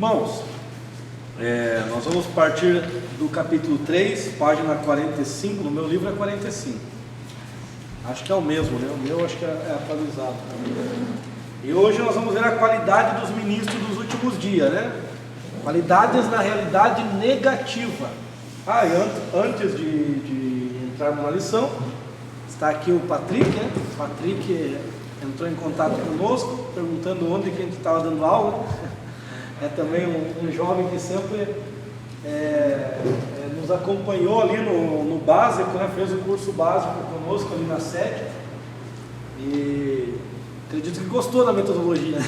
Irmãos, nós vamos partir do capítulo 3, página 45, no meu livro é 45. Acho que é o mesmo, né? O meu acho que é atualizado. E hoje nós vamos ver a qualidade dos ministros dos últimos dias, né? Qualidades na realidade negativa. E antes de entrarmos na lição, está aqui o Patrick, né? O Patrick entrou em contato conosco, perguntando onde que a gente estava dando aula. É também um jovem que sempre nos acompanhou ali no básico, né? Fez o curso básico conosco ali na sede. E acredito que gostou da metodologia.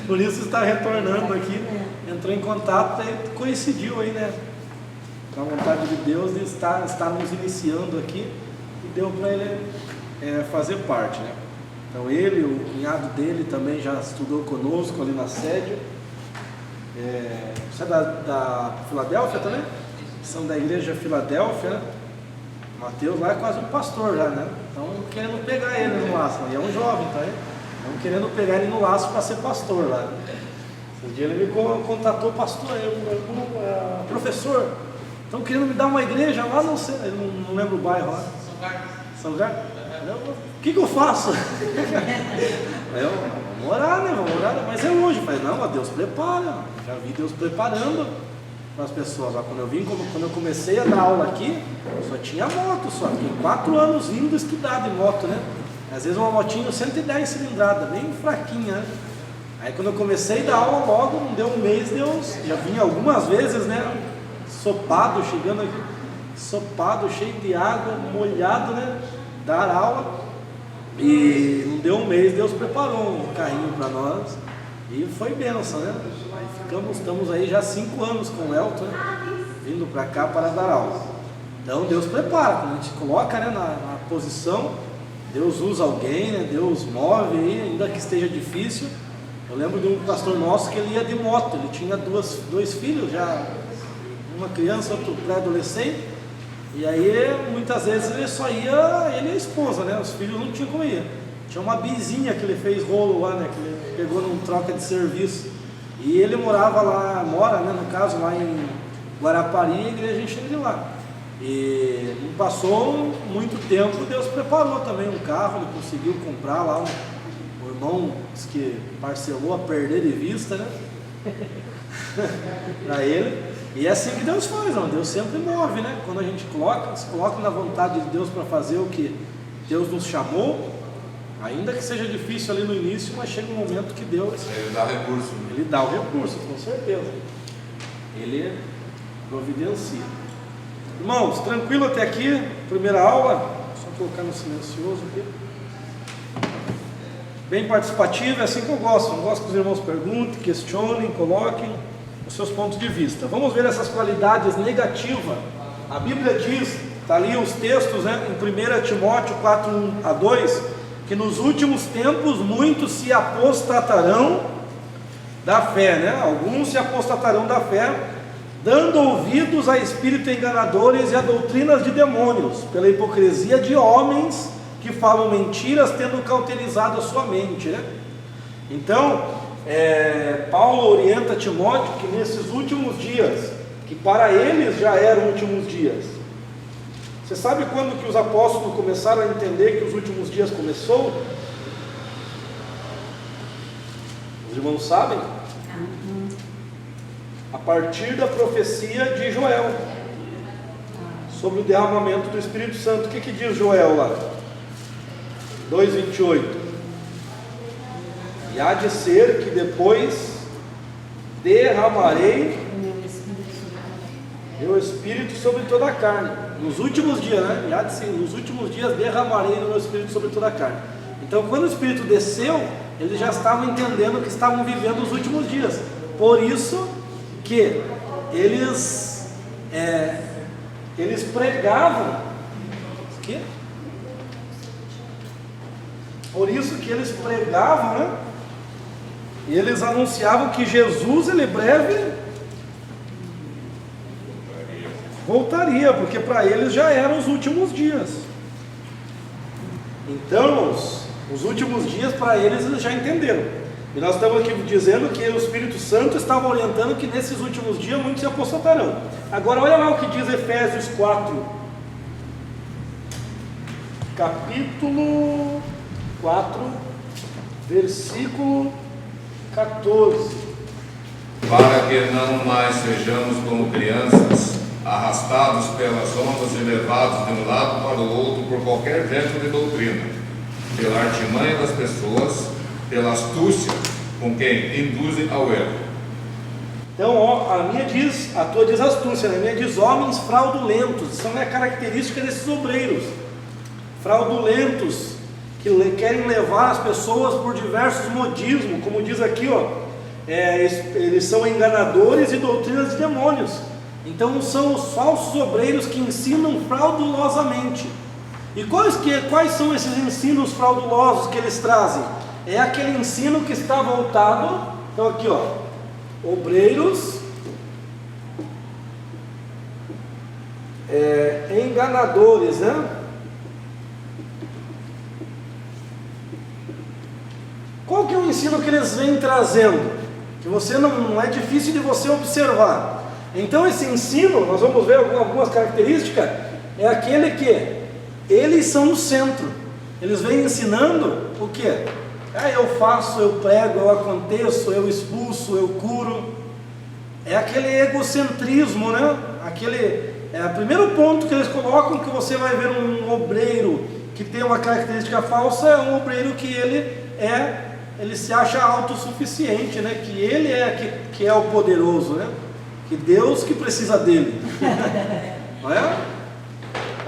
Por isso está retornando aqui, entrou em contato e coincidiu aí, né? Com a vontade de Deus de estarmos iniciando aqui e deu para ele fazer parte, né? Então ele, o cunhado dele também já estudou conosco ali na sede. Você é da Filadélfia também? São da igreja Filadélfia, né? Mateus lá é quase um pastor já, né? Estão querendo pegar ele no laço, e é um jovem, tá aí? Estão querendo pegar ele no laço para ser pastor lá. Esse dia ele me contatou, pastor, professor, estão querendo me dar uma igreja lá, não sei, eu não lembro o bairro lá. São Carlos? O que eu faço? Vamos orar, né? Vamos orar, mas é longe. Eu falei, não, Deus prepara. Já vi Deus preparando para as pessoas. Quando eu comecei a dar aula aqui, só tinha moto, só. Fiquei 4 anos indo estudar de moto, né? Às vezes uma motinha 110 cilindrada, bem fraquinha, né? Aí quando eu comecei a dar aula, logo, não deu um mês, Deus já vinha algumas vezes, né? Sopado, chegando aqui, sopado, cheio de água, molhado, né? Dar aula. E não deu um mês, Deus preparou um carrinho para nós e foi bênção, né? Aí estamos aí já 5 anos com o Elton, né? Vindo para cá para dar aula. Então Deus prepara, quando a gente coloca, né, na posição, Deus usa alguém, né? Deus move aí, ainda que esteja difícil. Eu lembro de um pastor nosso que ele ia de moto, ele tinha dois filhos, já uma criança, outro pré-adolescente. E aí, muitas vezes, ele só ia, ele e a esposa, né? Os filhos não tinham como ir. Tinha uma bizinha que ele fez rolo lá, né? Que ele pegou num troca de serviço. E ele mora, né? No caso, lá em Guarapari, a igreja encheu de lá. E não passou muito tempo, Deus preparou também um carro, ele conseguiu comprar lá. O irmão disse que parcelou a perder de vista, né? Para ele. E é assim que Deus faz, não? Deus sempre move, né? Quando a gente se coloca na vontade de Deus para fazer o que Deus nos chamou, ainda que seja difícil ali no início, mas chega um momento que Deus... Ele dá recurso. Né? Ele dá o recurso, com certeza. Ele providencia. Irmãos, tranquilo até aqui? Primeira aula, só colocar no silencioso aqui. Bem participativo, é assim que eu gosto. Eu gosto que os irmãos perguntem, questionem, coloquem os seus pontos de vista. Vamos ver essas qualidades negativas. A Bíblia diz, está ali os textos, né, em 1 Timóteo 4:1-2, que nos últimos tempos muitos se apostatarão da fé, né? Alguns se apostatarão da fé, dando ouvidos a espíritos enganadores e a doutrinas de demônios, pela hipocrisia de homens que falam mentiras, tendo cauterizado a sua mente, né? Então, Paulo orienta Timóteo que nesses últimos dias, que para eles já eram últimos dias. Você sabe quando que os apóstolos começaram a entender que os últimos dias começou? Os irmãos sabem? A partir da profecia de Joel, sobre o derramamento do Espírito Santo. O que diz Joel lá? 2:28. E há de ser que depois derramarei meu Espírito sobre toda a carne. Nos últimos dias, né? E há de ser, nos últimos dias derramarei o meu Espírito sobre toda a carne. Então, quando o Espírito desceu, eles já estavam entendendo que estavam vivendo os últimos dias. Por isso que eles pregavam. O quê? Por isso que eles pregavam, né? E eles anunciavam que Jesus, ele breve voltaria, porque para eles já eram os últimos dias. Então, os últimos dias para eles já entenderam. E nós estamos aqui dizendo que o Espírito Santo estava orientando que nesses últimos dias muitos se apostatarão. Agora olha lá o que diz Efésios 4, capítulo 4, versículo 14. Para que não mais sejamos como crianças, arrastados pelas ondas e levados de um lado para o outro por qualquer vento de doutrina, pela artimanha das pessoas, pela astúcia com quem induzem ao erro. Então, ó, a tua diz astúcia, a minha diz homens fraudulentos. Isso é a característica desses obreiros, fraudulentos, que querem levar as pessoas por diversos modismos, como diz aqui, ó, eles são enganadores e doutrinas de demônios. Então são os falsos obreiros que ensinam fraudulosamente. E quais são esses ensinos fraudulosos que eles trazem? É aquele ensino que está voltado, então aqui ó, obreiros enganadores, né? Qual que é o ensino que eles vêm trazendo? Que você não é difícil de você observar. Então esse ensino, nós vamos ver algumas características, é aquele que eles são o centro. Eles vêm ensinando o que? Eu faço, eu prego, eu aconteço, eu expulso, eu curo. É aquele egocentrismo, né? O primeiro ponto que eles colocam, que você vai ver um obreiro que tem uma característica falsa, é um obreiro que ele se acha autossuficiente, né? Que ele que é o poderoso, né? Que Deus que precisa dele. Não é?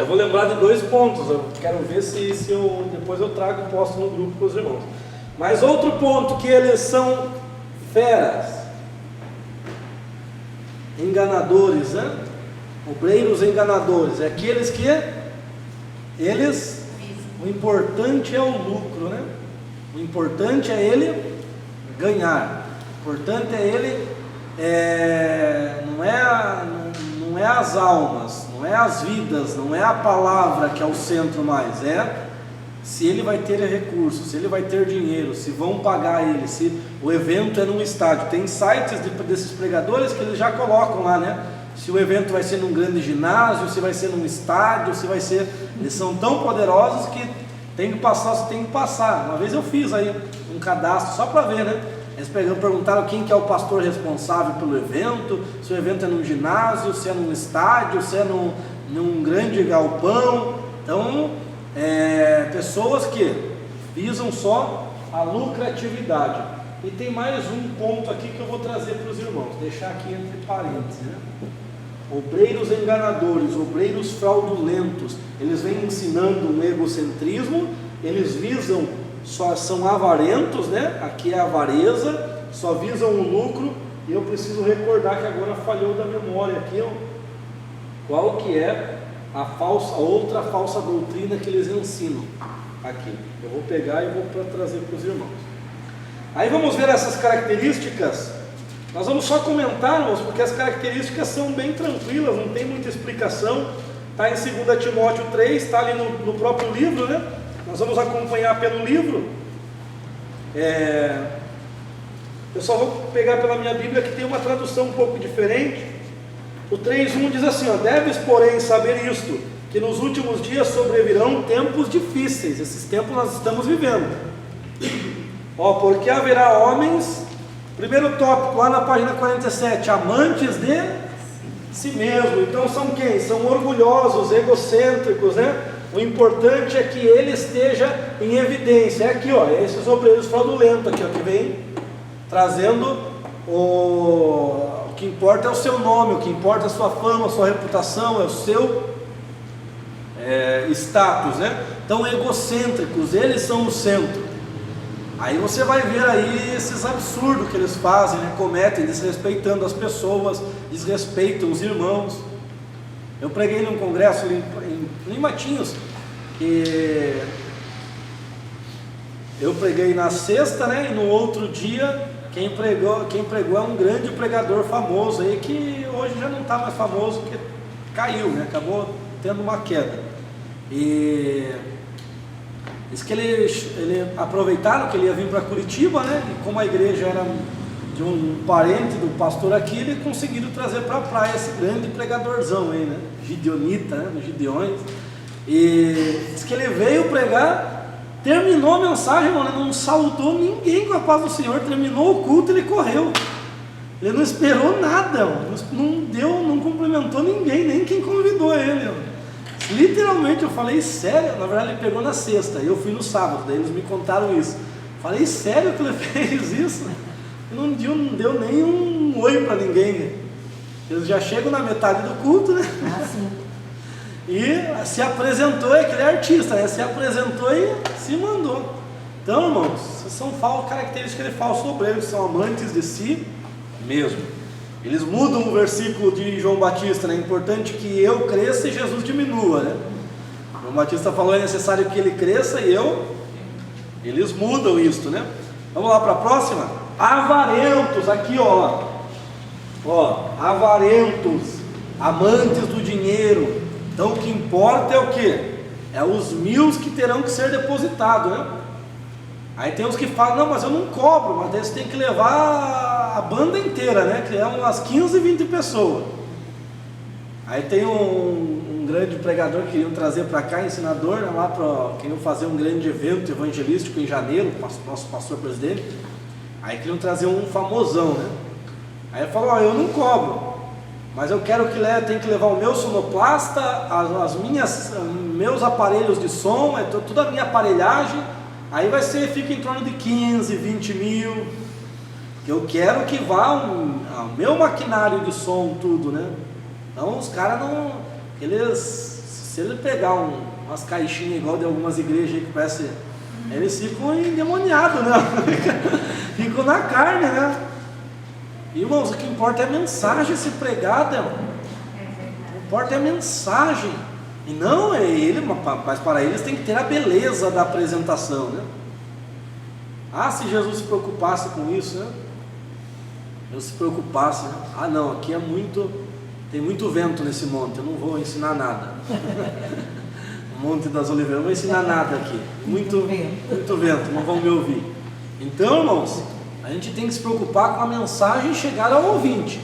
Eu vou lembrar de 2 pontos, eu quero ver se depois eu trago e posto no grupo com os irmãos. Mas outro ponto, que eles são feras, enganadores, né? Obreiros enganadores, é aqueles que o importante é o lucro, né? O importante é ele ganhar, o importante é ele, não é as almas, não é as vidas, não é a palavra que é o centro mais, se ele vai ter recursos, se ele vai ter dinheiro, se vão pagar ele, se o evento é num estádio. Tem sites desses pregadores que eles já colocam lá, né? Se o evento vai ser num grande ginásio, se vai ser num estádio, se vai ser... Eles são tão poderosos que tem que passar, você tem que passar. Uma vez eu fiz aí um cadastro só para ver, né? Eles perguntaram quem que é o pastor responsável pelo evento, se o evento é num ginásio, se é num estádio, se é num grande galpão. Então, pessoas que visam só a lucratividade. E tem mais um ponto aqui que eu vou trazer para os irmãos, deixar aqui entre parênteses, né? Obreiros enganadores, obreiros fraudulentos, eles vêm ensinando um egocentrismo, eles visam, são avarentos, né? Aqui é a avareza, só visam o lucro. E eu preciso recordar que agora falhou da memória aqui, ó, qual que é a outra falsa doutrina que eles ensinam aqui. Eu vou pegar e vou trazer para os irmãos. Aí vamos ver essas características. Nós vamos só comentar, irmãos, porque as características são bem tranquilas, não tem muita explicação. Está em 2 Timóteo 3, está ali no próprio livro, né? Nós vamos acompanhar pelo livro. Eu só vou pegar pela minha Bíblia, que tem uma tradução um pouco diferente. O 3:1 diz assim, ó: deves, porém, saber isto, que nos últimos dias sobrevirão tempos difíceis. Esses tempos nós estamos vivendo. Porque haverá homens, primeiro tópico, lá na página 47, amantes de si mesmo. Então são quem? São orgulhosos, egocêntricos, né? O importante é que ele esteja em evidência. É aqui, ó, esses obreiros fraudulentos aqui, ó, que vem trazendo o que importa é o seu nome, o que importa é a sua fama, a sua reputação, é o seu status, né? Então, egocêntricos, eles são o centro. Aí você vai ver aí esses absurdos que eles fazem, né? Cometem, desrespeitando as pessoas, desrespeitam os irmãos. Eu preguei num congresso em Matinhos, que eu preguei na sexta, né? E no outro dia, quem pregou é um grande pregador famoso aí, que hoje já não está mais famoso, porque caiu, né? Acabou tendo uma queda. E Diz que ele aproveitaram que ele ia vir para Curitiba, né? E como a igreja era de um parente do pastor aqui, ele conseguiram trazer para a praia esse grande pregadorzão aí, né? Gideonita, né? Dos Gideões. E diz que ele veio pregar, terminou a mensagem, mano, não saudou ninguém com a paz do Senhor, terminou o culto, ele correu. Ele não esperou nada, não cumprimentou ninguém, nem quem convidou ele. Literalmente, eu falei, sério? Na verdade, ele pegou na sexta, eu fui no sábado, daí eles me contaram isso. Falei, sério que ele fez isso? Não deu nem um oi para ninguém. Eles já chegam na metade do culto, né? Ah, sim. E se apresentou, é aquele artista, né? Se apresentou e se mandou. Então, irmãos, são características de falsos obreiros, que são amantes de si mesmo. Eles mudam o versículo de João Batista, né? É importante que eu cresça e Jesus diminua, né? João Batista falou, é necessário que ele cresça e eles mudam isso, né? Vamos lá para a próxima? Avarentos, aqui ó, avarentos, amantes do dinheiro. Então o que importa é o que? É os 1000 que terão que ser depositados, né? Aí tem uns que falam, não, mas eu não cobro, mas daí você tem que levar a banda inteira, né? Que é umas 15, 20 pessoas. Aí tem um grande pregador que queriam trazer para cá, ensinador, né? Lá queriam fazer um grande evento evangelístico em janeiro, nosso pastor presidente. Aí queriam trazer um famosão, né? Aí ele falou, eu não cobro, mas eu quero que tem que levar o meu sonoplasta, meus aparelhos de som, toda a minha aparelhagem. Aí fica em torno de 15, 20 mil. Eu quero que vá o meu maquinário de som, tudo, né? Então os caras não. Se ele pegar umas caixinhas igual de algumas igrejas aí que parece. Eles ficam endemoniados, né? Ficam na carne, né? Irmãos, o que importa é a mensagem ser pregada. O que importa é a mensagem. E não é ele, mas para eles tem que ter a beleza da apresentação, né? Ah, se Jesus se preocupasse com isso, né? Eu se preocupasse, né? Ah não, aqui tem muito vento nesse monte, eu não vou ensinar nada. O Monte das Oliveiras, não vou ensinar nada aqui. Muito vento, não vão me ouvir. Então, irmãos, a gente tem que se preocupar com a mensagem chegar ao ouvinte.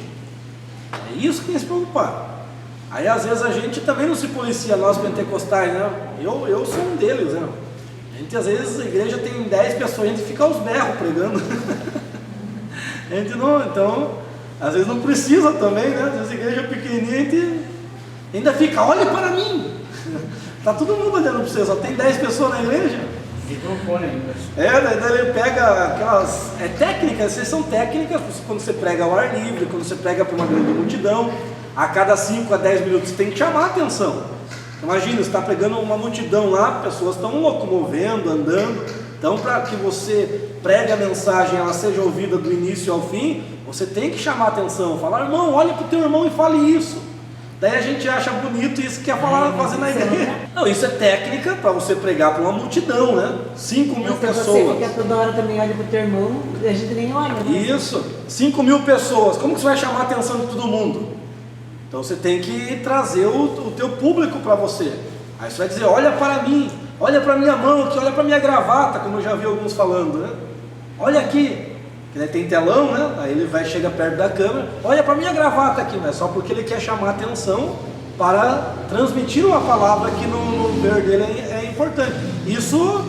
É isso que tem que se preocupar. Aí às vezes a gente também não se policia, nós pentecostais, né? Eu sou um deles, né? A gente às vezes, a igreja tem 10 pessoas, a gente fica aos berros pregando. A gente não, então, às vezes não precisa também, né? Às vezes a igreja é pequenininha, a gente ainda fica, olhe para mim. Tá todo mundo olhando para você, só tem 10 pessoas na igreja. Microfone ainda. Daí ele pega aquelas técnicas, essas são técnicas quando você prega ao ar livre, quando você prega para uma grande multidão. A cada 5 a 10 minutos tem que chamar a atenção. Imagina, você está pregando uma multidão lá, pessoas estão locomovendo, andando. Então, para que você pregue a mensagem, ela seja ouvida do início ao fim, você tem que chamar a atenção. Falar, irmão, olha para o teu irmão e fale isso. Daí a gente acha bonito isso que quer falar, fazer na igreja. Não, isso é técnica para você pregar para uma multidão, né? 5.000 pessoas. Você fica toda hora também, olha para o teu irmão, a gente nem olha, né? Isso, 5.000 pessoas. Como que você vai chamar a atenção de todo mundo? Então você tem que trazer o teu público para você. Aí você vai dizer, olha para mim, olha para minha mão aqui, olha para minha gravata, como eu já vi alguns falando, né? Olha aqui, que daí tem telão, né? Aí ele chega perto da câmera, olha para minha gravata aqui, mas só porque ele quer chamar a atenção para transmitir uma palavra que no ver dele é importante. Isso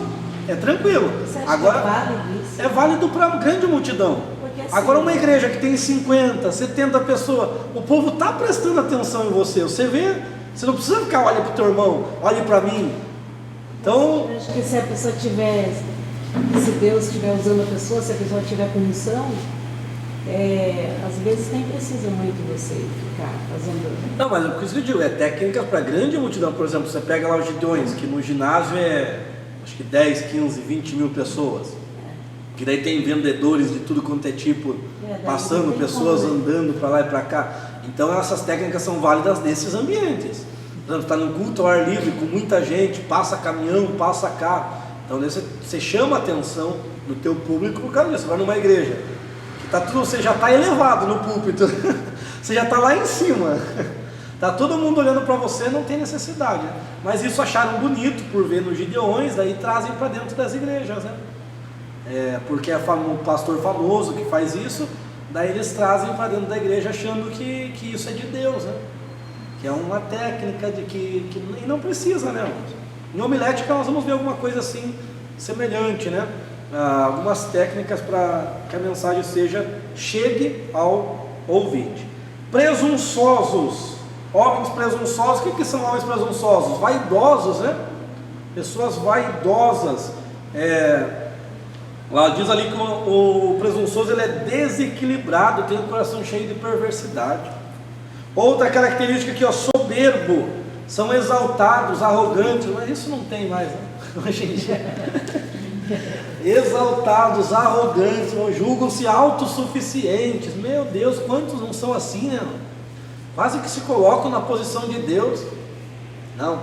é tranquilo. Você acha Agora, que é válido isso? É válido para uma grande multidão. Assim, agora uma igreja que tem 50, 70 pessoas, o povo está prestando atenção em você, você vê, você não precisa ficar, olha para o teu irmão, olhe para mim. Então, eu acho que se a pessoa tiver, se Deus estiver usando a pessoa, se a pessoa tiver condição, às vezes nem precisa muito você ficar fazendo. Não, mas é por isso que eu digo, é técnica para grande multidão. Por exemplo, você pega lá os Gideões, que no ginásio acho que 10, 15, 20 mil pessoas. Que daí tem vendedores de tudo quanto é tipo, passando, pessoas andando para lá e para cá. Então essas técnicas são válidas nesses ambientes. Por exemplo, está num culto ao ar livre com muita gente, passa caminhão, passa carro. Então você chama a atenção do teu público por causa disso. Você vai numa igreja, que você já está elevado no púlpito, você já está lá em cima. Tá todo mundo olhando para você, não tem necessidade, né? Mas isso acharam bonito por ver nos Gideões, daí trazem para dentro das igrejas, né? Porque é um pastor famoso que faz isso, daí eles trazem para dentro da igreja achando que isso é de Deus, né? Que é uma técnica de e não precisa, né? Em homilética nós vamos ver alguma coisa assim semelhante, né? Algumas técnicas para que a mensagem chegue ao ouvinte. Presunçosos, homens presunçosos. O que são homens presunçosos? Vaidosos, né? Pessoas vaidosas. Lá diz ali que o presunçoso ele é desequilibrado, tem o coração cheio de perversidade. Outra característica aqui, soberbo, são exaltados, arrogantes, mas isso não tem mais, né? Hoje em dia. Exaltados, arrogantes, julgam-se autossuficientes. Meu Deus, quantos não são assim, né? Quase que se colocam na posição de Deus. Não,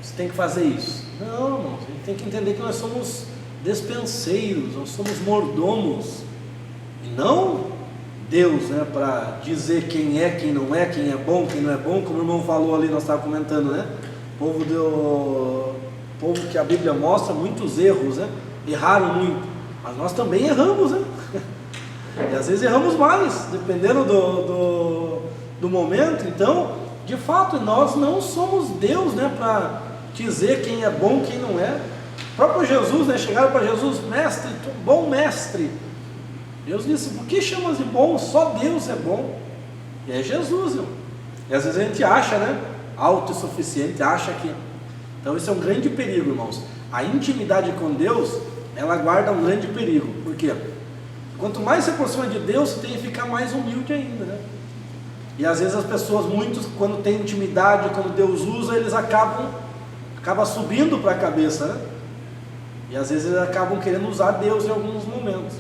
você tem que fazer isso. Não, irmão, a gente tem que entender que nós somos despenseiros, nós somos mordomos, e não Deus, né, para dizer quem é, quem não é, quem é bom, quem não é bom, como o irmão falou ali, nós estávamos comentando, né? Povo que a Bíblia mostra muitos erros, né? Erraram muito, mas nós também erramos, né? E às vezes erramos mais, dependendo do momento. Então, de fato, nós não somos Deus, né, para dizer quem é bom, quem não é. O próprio Jesus, né, chegaram para Jesus, mestre, bom mestre. Deus disse, por que chamas de bom? Só Deus é bom. E é Jesus, irmão. E às vezes a gente acha, né, autossuficiente, acha que... Então esse é um grande perigo, irmãos. A intimidade com Deus, ela guarda um grande perigo. Por quê? Quanto mais se aproxima de Deus, você tem que ficar mais humilde ainda, né? E às vezes as pessoas, muitos, quando tem intimidade, quando Deus usa, eles acabam subindo para a cabeça, né? E às vezes eles acabam querendo usar Deus em alguns momentos.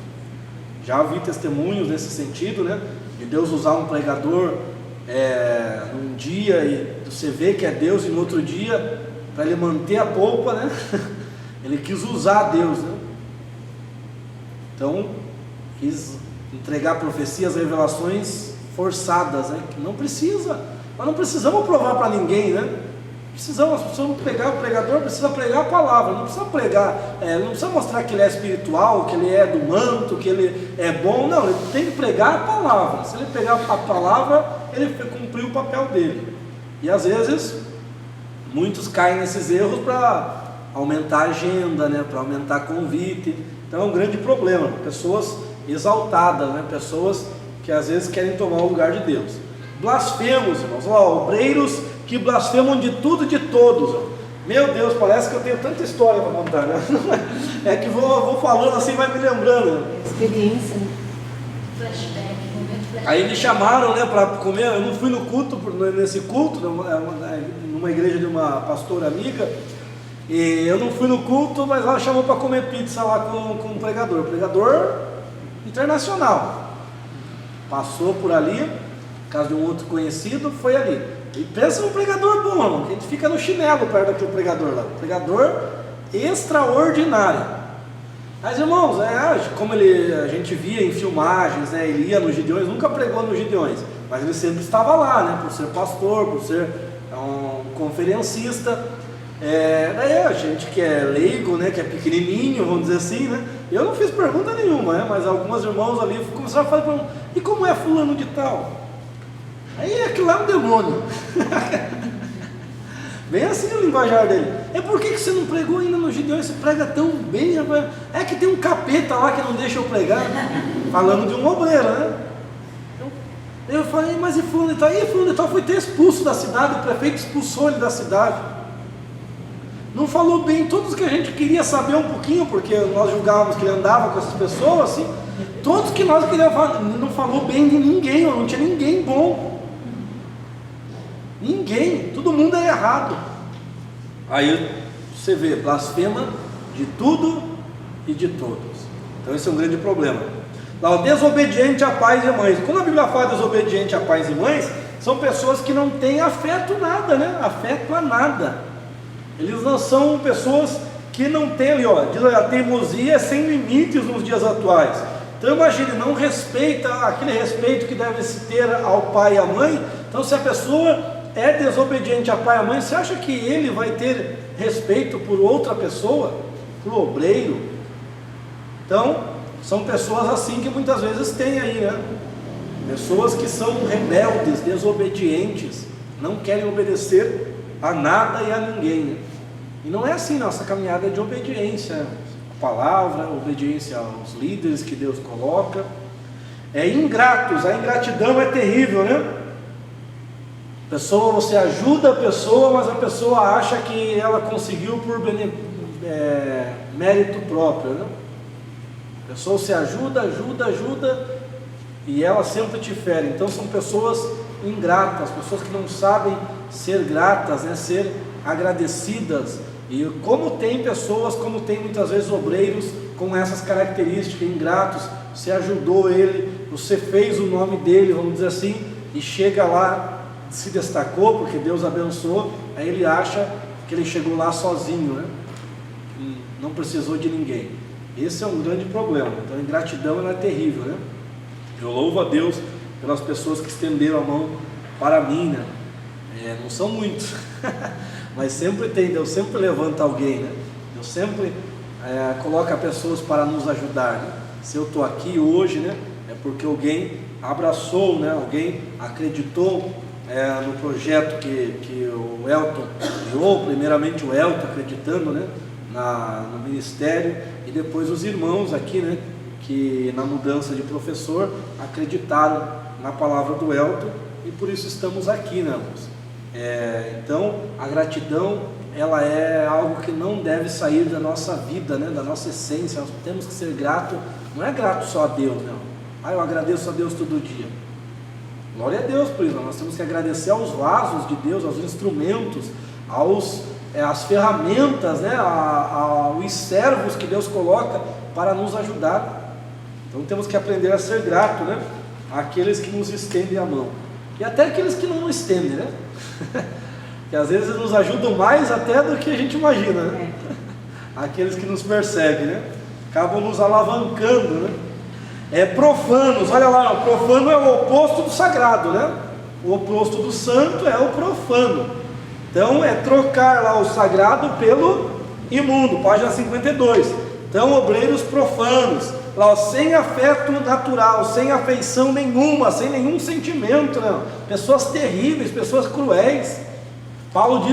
Já vi testemunhos nesse sentido, né? De Deus usar um pregador num dia e você vê que é Deus, e no outro dia, para ele manter a polpa, né? Ele quis usar Deus, né? Então, quis entregar profecias, revelações forçadas, né? Que não precisa. Nós não precisamos provar para ninguém, né? Nós precisamos pregar, o pregador precisa pregar a palavra, não precisa pregar, não precisa mostrar que ele é espiritual, que ele é do manto, que ele é bom, não, ele tem que pregar a palavra. Se ele pegar a palavra, ele cumpriu o papel dele. E às vezes, muitos caem nesses erros para aumentar a agenda, né, para aumentar convite. Então é um grande problema, pessoas exaltadas, né, pessoas que às vezes querem tomar o lugar de Deus. Blasfemos, irmãos, obreiros que blasfemam de tudo e de todos. Meu Deus, parece que eu tenho tanta história para contar, né? É que vou falando assim, vai me lembrando, né? Experiência, né? Flashback, momento flashback. Aí me chamaram, né, para comer. Eu não fui no culto, nesse culto, numa igreja de uma pastora amiga, e eu não fui no culto, mas ela chamou para comer pizza lá com um pregador internacional. Passou por ali, caso de um outro conhecido, foi ali. E pensa num pregador bom, irmão, que a gente fica no chinelo perto daquele pregador lá. Pregador extraordinário. Mas, irmãos, como a gente via em filmagens, né, ele ia nos Gideões, nunca pregou nos Gideões, mas ele sempre estava lá, né, por ser pastor, por ser um conferencista. Daí a gente que é leigo, né, que é pequenininho, vamos dizer assim, né, eu não fiz pergunta nenhuma, né, mas alguns irmãos ali começaram a falar, e como é fulano de tal? Aí aquilo lá é um demônio. Bem assim o linguajar dele. Por que você não pregou ainda no Gideões? Você prega tão bem, rapaz. É que tem um capeta lá que não deixa eu pregar. Falando de um obreiro, né? Eu falei, mas e fulano de tal? E fulano de tal foi ter expulso da cidade, o prefeito expulsou ele da cidade. Não falou bem todos que a gente queria saber um pouquinho, porque nós julgávamos que ele andava com essas pessoas, assim. Todos que nós queríamos falar, não falou bem de ninguém, não tinha ninguém bom. Ninguém, todo mundo é errado. Aí você vê, blasfema de tudo e de todos. Então esse é um grande problema. Lá, o desobediente a pais e mães. Quando a Bíblia fala desobediente a pais e mães, são pessoas que não têm afeto nada, né? Afeto a nada. Eles não são pessoas que não têm ali, diz a teimosia é sem limites nos dias atuais. Então imagine, não respeita aquele respeito que deve se ter ao pai e à mãe, Então, se a pessoa é desobediente a pai e a mãe, você acha que ele vai ter respeito por outra pessoa, por obreiro? Então, são pessoas assim que muitas vezes tem aí, né? Pessoas que são rebeldes, desobedientes, não querem obedecer a nada e a ninguém, né? E não é assim, nossa caminhada é de obediência à palavra, obediência aos líderes que Deus coloca. Ingratos, a ingratidão é terrível, né? Você ajuda a pessoa, mas a pessoa acha que ela conseguiu por mérito próprio, né? A pessoa se ajuda, e ela sempre te fere. Então são pessoas ingratas, pessoas que não sabem ser gratas, né? Ser agradecidas. E como tem pessoas, como tem muitas vezes obreiros com essas características, ingratos, você ajudou ele, você fez o nome dele, vamos dizer assim, e chega lá, se destacou porque Deus abençoou, aí ele acha que ele chegou lá sozinho, né? E não precisou de ninguém. Esse é um grande problema. Então a ingratidão ela é terrível, né? Eu louvo a Deus pelas pessoas que estenderam a mão para mim, né? Não são muitos, mas sempre tem, Deus sempre levanta alguém, né? Deus sempre coloca pessoas para nos ajudar, né? Se eu estou aqui hoje, né? É porque alguém abraçou, né? Alguém acreditou no projeto que o Elton criou, primeiramente o Elton acreditando, né? No ministério, e depois os irmãos aqui, né? Que na mudança de professor acreditaram na palavra do Elton, e por isso estamos aqui, né, irmãos? Então a gratidão ela é algo que não deve sair da nossa vida, né? Da nossa essência. Nós temos que ser grato, não é grato só a Deus, não. Eu agradeço a Deus todo dia. Glória a Deus por isso. Nós temos que agradecer aos vasos de Deus, aos instrumentos, às ferramentas, né? Aos servos que Deus coloca para nos ajudar. Então temos que aprender a ser grato, né? Àqueles que nos estendem a mão, e até aqueles que não nos estendem, né? Que às vezes nos ajudam mais até do que a gente imagina, né? Aqueles que nos perseguem, né? Acabam nos alavancando, né? Profanos, olha lá, o profano é o oposto do sagrado, né? O oposto do santo é o profano. Então trocar lá o sagrado pelo imundo, página 52. Então, obreiros profanos, lá, sem afeto natural, sem afeição nenhuma, sem nenhum sentimento, né? Pessoas terríveis, pessoas cruéis. Paulo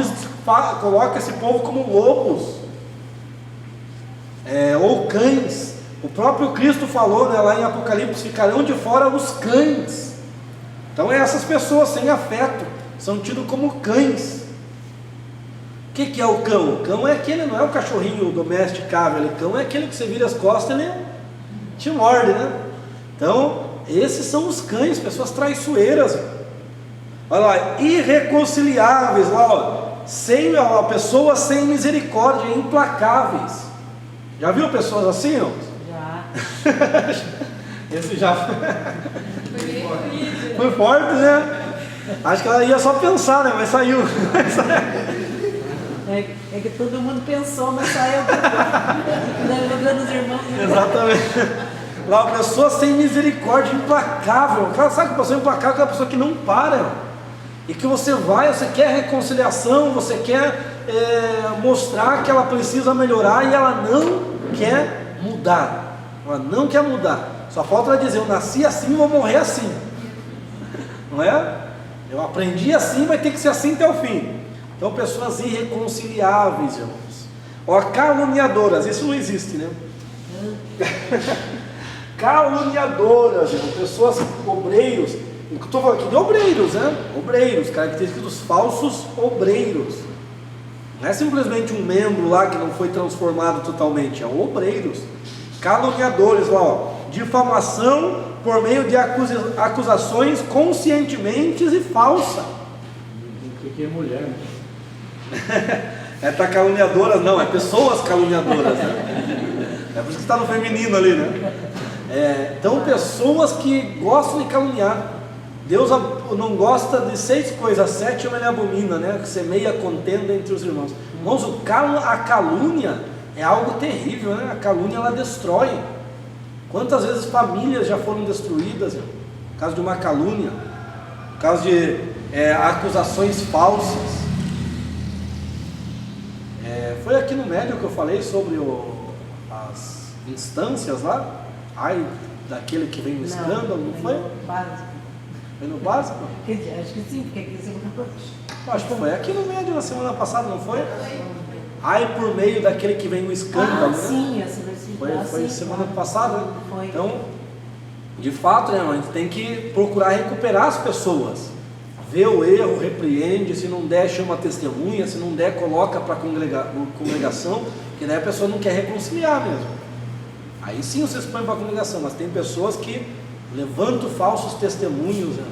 coloca esse povo como lobos, ou cães. O próprio Cristo falou, né, lá em Apocalipse: ficarão de fora os cães. Então essas pessoas sem afeto são tidos como cães. O que é o cão? O cão é aquele, não é o cachorrinho domesticável, o cão é aquele que você vira as costas e ele te morde, né? Então esses são os cães, pessoas traiçoeiras. Olha lá, irreconciliáveis, lá, pessoas sem misericórdia, implacáveis. Já viu pessoas assim, não? Já. Esse já foi forte, né? Acho que ela ia só pensar, né? Mas saiu. É que todo mundo pensou, mas saiu. Lembrando os irmãos. Exatamente. Lá, uma pessoa sem misericórdia, implacável. Sabe que a pessoa implacável é aquela pessoa que não para. E que você quer reconciliação, você quer mostrar que ela precisa melhorar, e ela não quer mudar. Ela não quer mudar. Só falta ela dizer: eu nasci assim, vou morrer assim. Não é? Eu aprendi assim, vai ter que ser assim até o fim. Então, pessoas irreconciliáveis, irmãos. Caluniadoras, isso não existe, né? Caluniadoras, irmãos. Pessoas, obreiros. Eu estou falando aqui de obreiros, né? Obreiros, características dos falsos obreiros. Não é simplesmente um membro lá que não foi transformado totalmente, é obreiros. Caluniadores lá, difamação por meio de acusações conscientemente e falsa. O que é mulher, né? Caluniadoras, não, é pessoas caluniadoras, né? É por isso que está no feminino ali, né? Então, pessoas que gostam de caluniar. Deus não gosta de 6 coisas, 7 ele abomina, né? Que semeia contenda entre os irmãos. Irmãos, a calúnia é algo terrível, né? A calúnia ela destrói. Quantas vezes famílias já foram destruídas, por causa de uma calúnia, por causa de acusações falsas. Foi aqui no médio que eu falei sobre as instâncias lá. Ai, daquele que vem no escândalo, não foi? No básico. Foi no básico? Acho que sim, porque aqui você não. Acho que foi aqui no médio na semana passada, não foi? Ai, por meio daquele que vem no escândalo, né? Sim, essa vai se Foi semana passada, né? Foi. Então, de fato, né, a gente tem que procurar recuperar as pessoas. Vê o erro, repreende, se não der, chama testemunha, se não der, coloca para congregação, porque daí a pessoa não quer reconciliar mesmo. Aí sim vocês põem para a congregação, mas tem pessoas que levantam falsos testemunhos, né?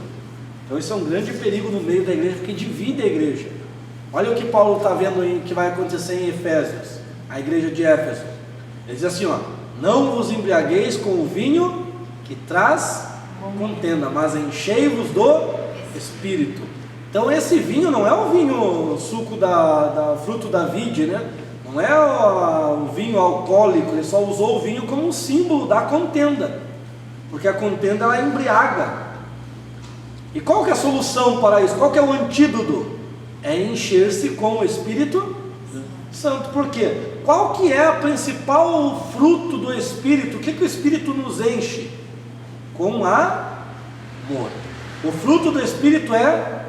Então isso é um grande perigo no meio da igreja, porque divide a igreja. Olha o que Paulo está vendo aí, que vai acontecer em Efésios, a igreja de Éfeso. Ele diz assim, ó: não vos embriagueis com o vinho que traz contenda, mas enchei-vos do Espírito. Então esse vinho não é o vinho suco da fruto da vide, né? Não é o vinho alcoólico. Ele só usou o vinho como um símbolo da contenda, porque a contenda ela embriaga. E qual que é a solução para isso? Qual que é o antídoto? É encher-se com o Espírito Santo. Por quê? Qual que é o principal fruto do Espírito? O que o Espírito nos enche? Com amor. O fruto do Espírito é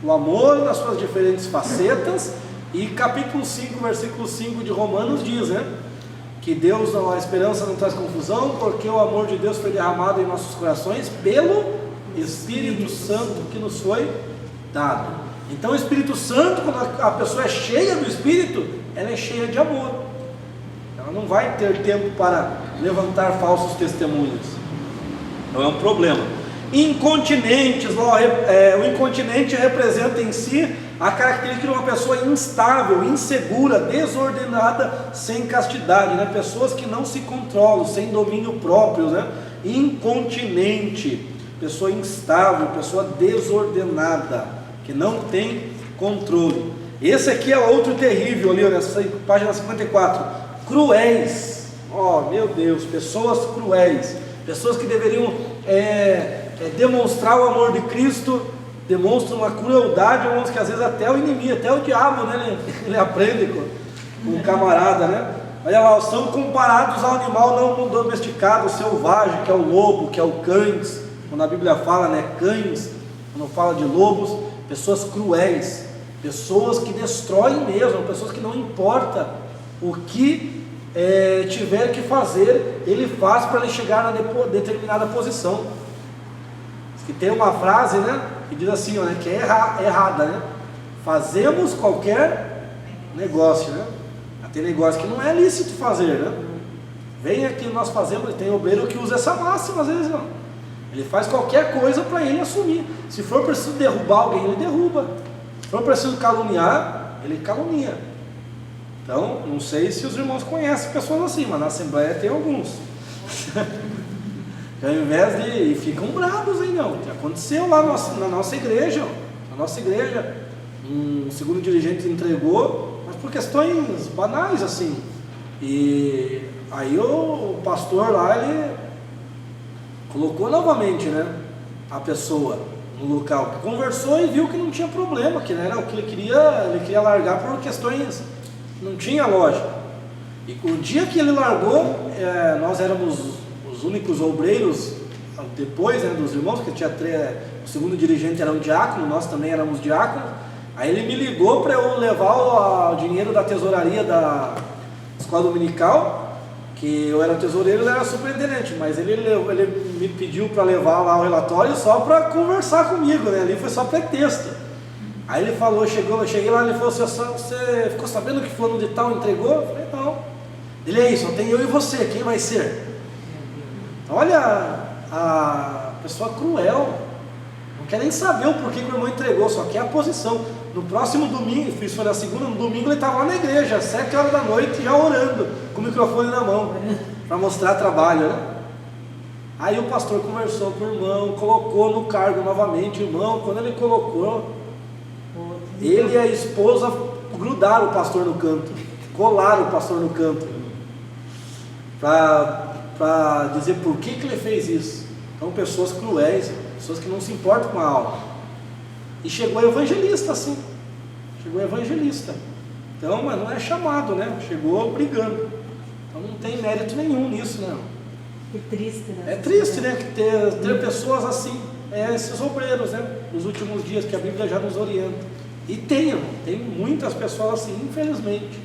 o amor nas suas diferentes facetas. E capítulo 5, versículo 5 de Romanos diz, né, que Deus, a esperança não traz confusão, porque o amor de Deus foi derramado em nossos corações pelo Espírito Santo que nos foi dado. Então o Espírito Santo, quando a pessoa é cheia do Espírito, ela é cheia de amor. Ela não vai ter tempo para levantar falsos testemunhos. Não é um problema. Incontinentes, o incontinente representa em si a característica de uma pessoa instável, insegura, desordenada, sem castidade, né? Pessoas que não se controlam, sem domínio próprio, né? Incontinente, pessoa instável, pessoa desordenada, que não tem controle. Esse aqui é outro terrível ali, nessa página 54. Cruéis. Oh, meu Deus, pessoas cruéis, pessoas que deveriam demonstrar o amor de Cristo, demonstram uma crueldade, que às vezes até o inimigo, até o diabo, né, ele aprende com o camarada, né? Olha lá, são comparados ao animal não domesticado, selvagem, que é o lobo, que é o cães. Quando a Bíblia fala, né, cães, quando fala de lobos, pessoas cruéis, pessoas que destroem mesmo, pessoas que não importa o que tiver que fazer, ele faz para ele chegar na determinada posição. Que tem uma frase, né, que diz assim, ó, né, que é errada, né? Fazemos qualquer negócio, né? Tem negócio que não é lícito fazer, né? Vem aqui, nós fazemos, tem obreiro que usa essa máxima às vezes, não. Ele faz qualquer coisa para ele assumir. Se for preciso derrubar alguém, ele derruba. Se for preciso caluniar, ele calunia. Então, não sei se os irmãos conhecem pessoas assim, mas na Assembleia tem alguns. Ao invés de... E ficam bravos aí, não. Aconteceu lá na nossa igreja. Na nossa igreja, um segundo dirigente entregou, mas por questões banais, assim. E aí o pastor lá, ele colocou novamente, né, a pessoa no local. Conversou e viu que não tinha problema, que não era o que ele queria largar por questões que não tinha lógica. E o dia que ele largou, nós éramos os únicos obreiros, depois, né, dos irmãos, que tinha o segundo dirigente era um diácono, nós também éramos diáconos. Aí ele me ligou para eu levar o dinheiro da tesouraria da escola dominical, que eu era tesoureiro, ele era superintendente, mas ele me pediu para levar lá o relatório só para conversar comigo, né? Ali foi só pretexto. Aí ele falou, eu cheguei lá, ele falou, você ficou sabendo que fulano de tal entregou? Eu falei, não. Ele é isso, só tem eu e você, quem vai ser? Olha a pessoa cruel, não quer nem saber o porquê que o irmão entregou, só quer a posição. No próximo domingo, isso foi na segunda, no domingo ele estava lá na igreja, às 7 horas da noite, já orando, com o microfone na mão, para mostrar trabalho, né? Aí o pastor conversou com o irmão, colocou no cargo novamente, o irmão, quando ele colocou, ele e a esposa grudaram o pastor no canto, colaram o pastor no canto, para dizer por que ele fez isso. Então pessoas cruéis, pessoas que não se importam com a alma. E chegou evangelista assim. Chegou evangelista. Então, mas não é chamado, né? Chegou brigando. Então não tem mérito nenhum nisso, né? Que triste, né? É triste, né? Que ter pessoas assim, esses obreiros, né? Nos últimos dias, que a Bíblia já nos orienta. E tem muitas pessoas assim, infelizmente.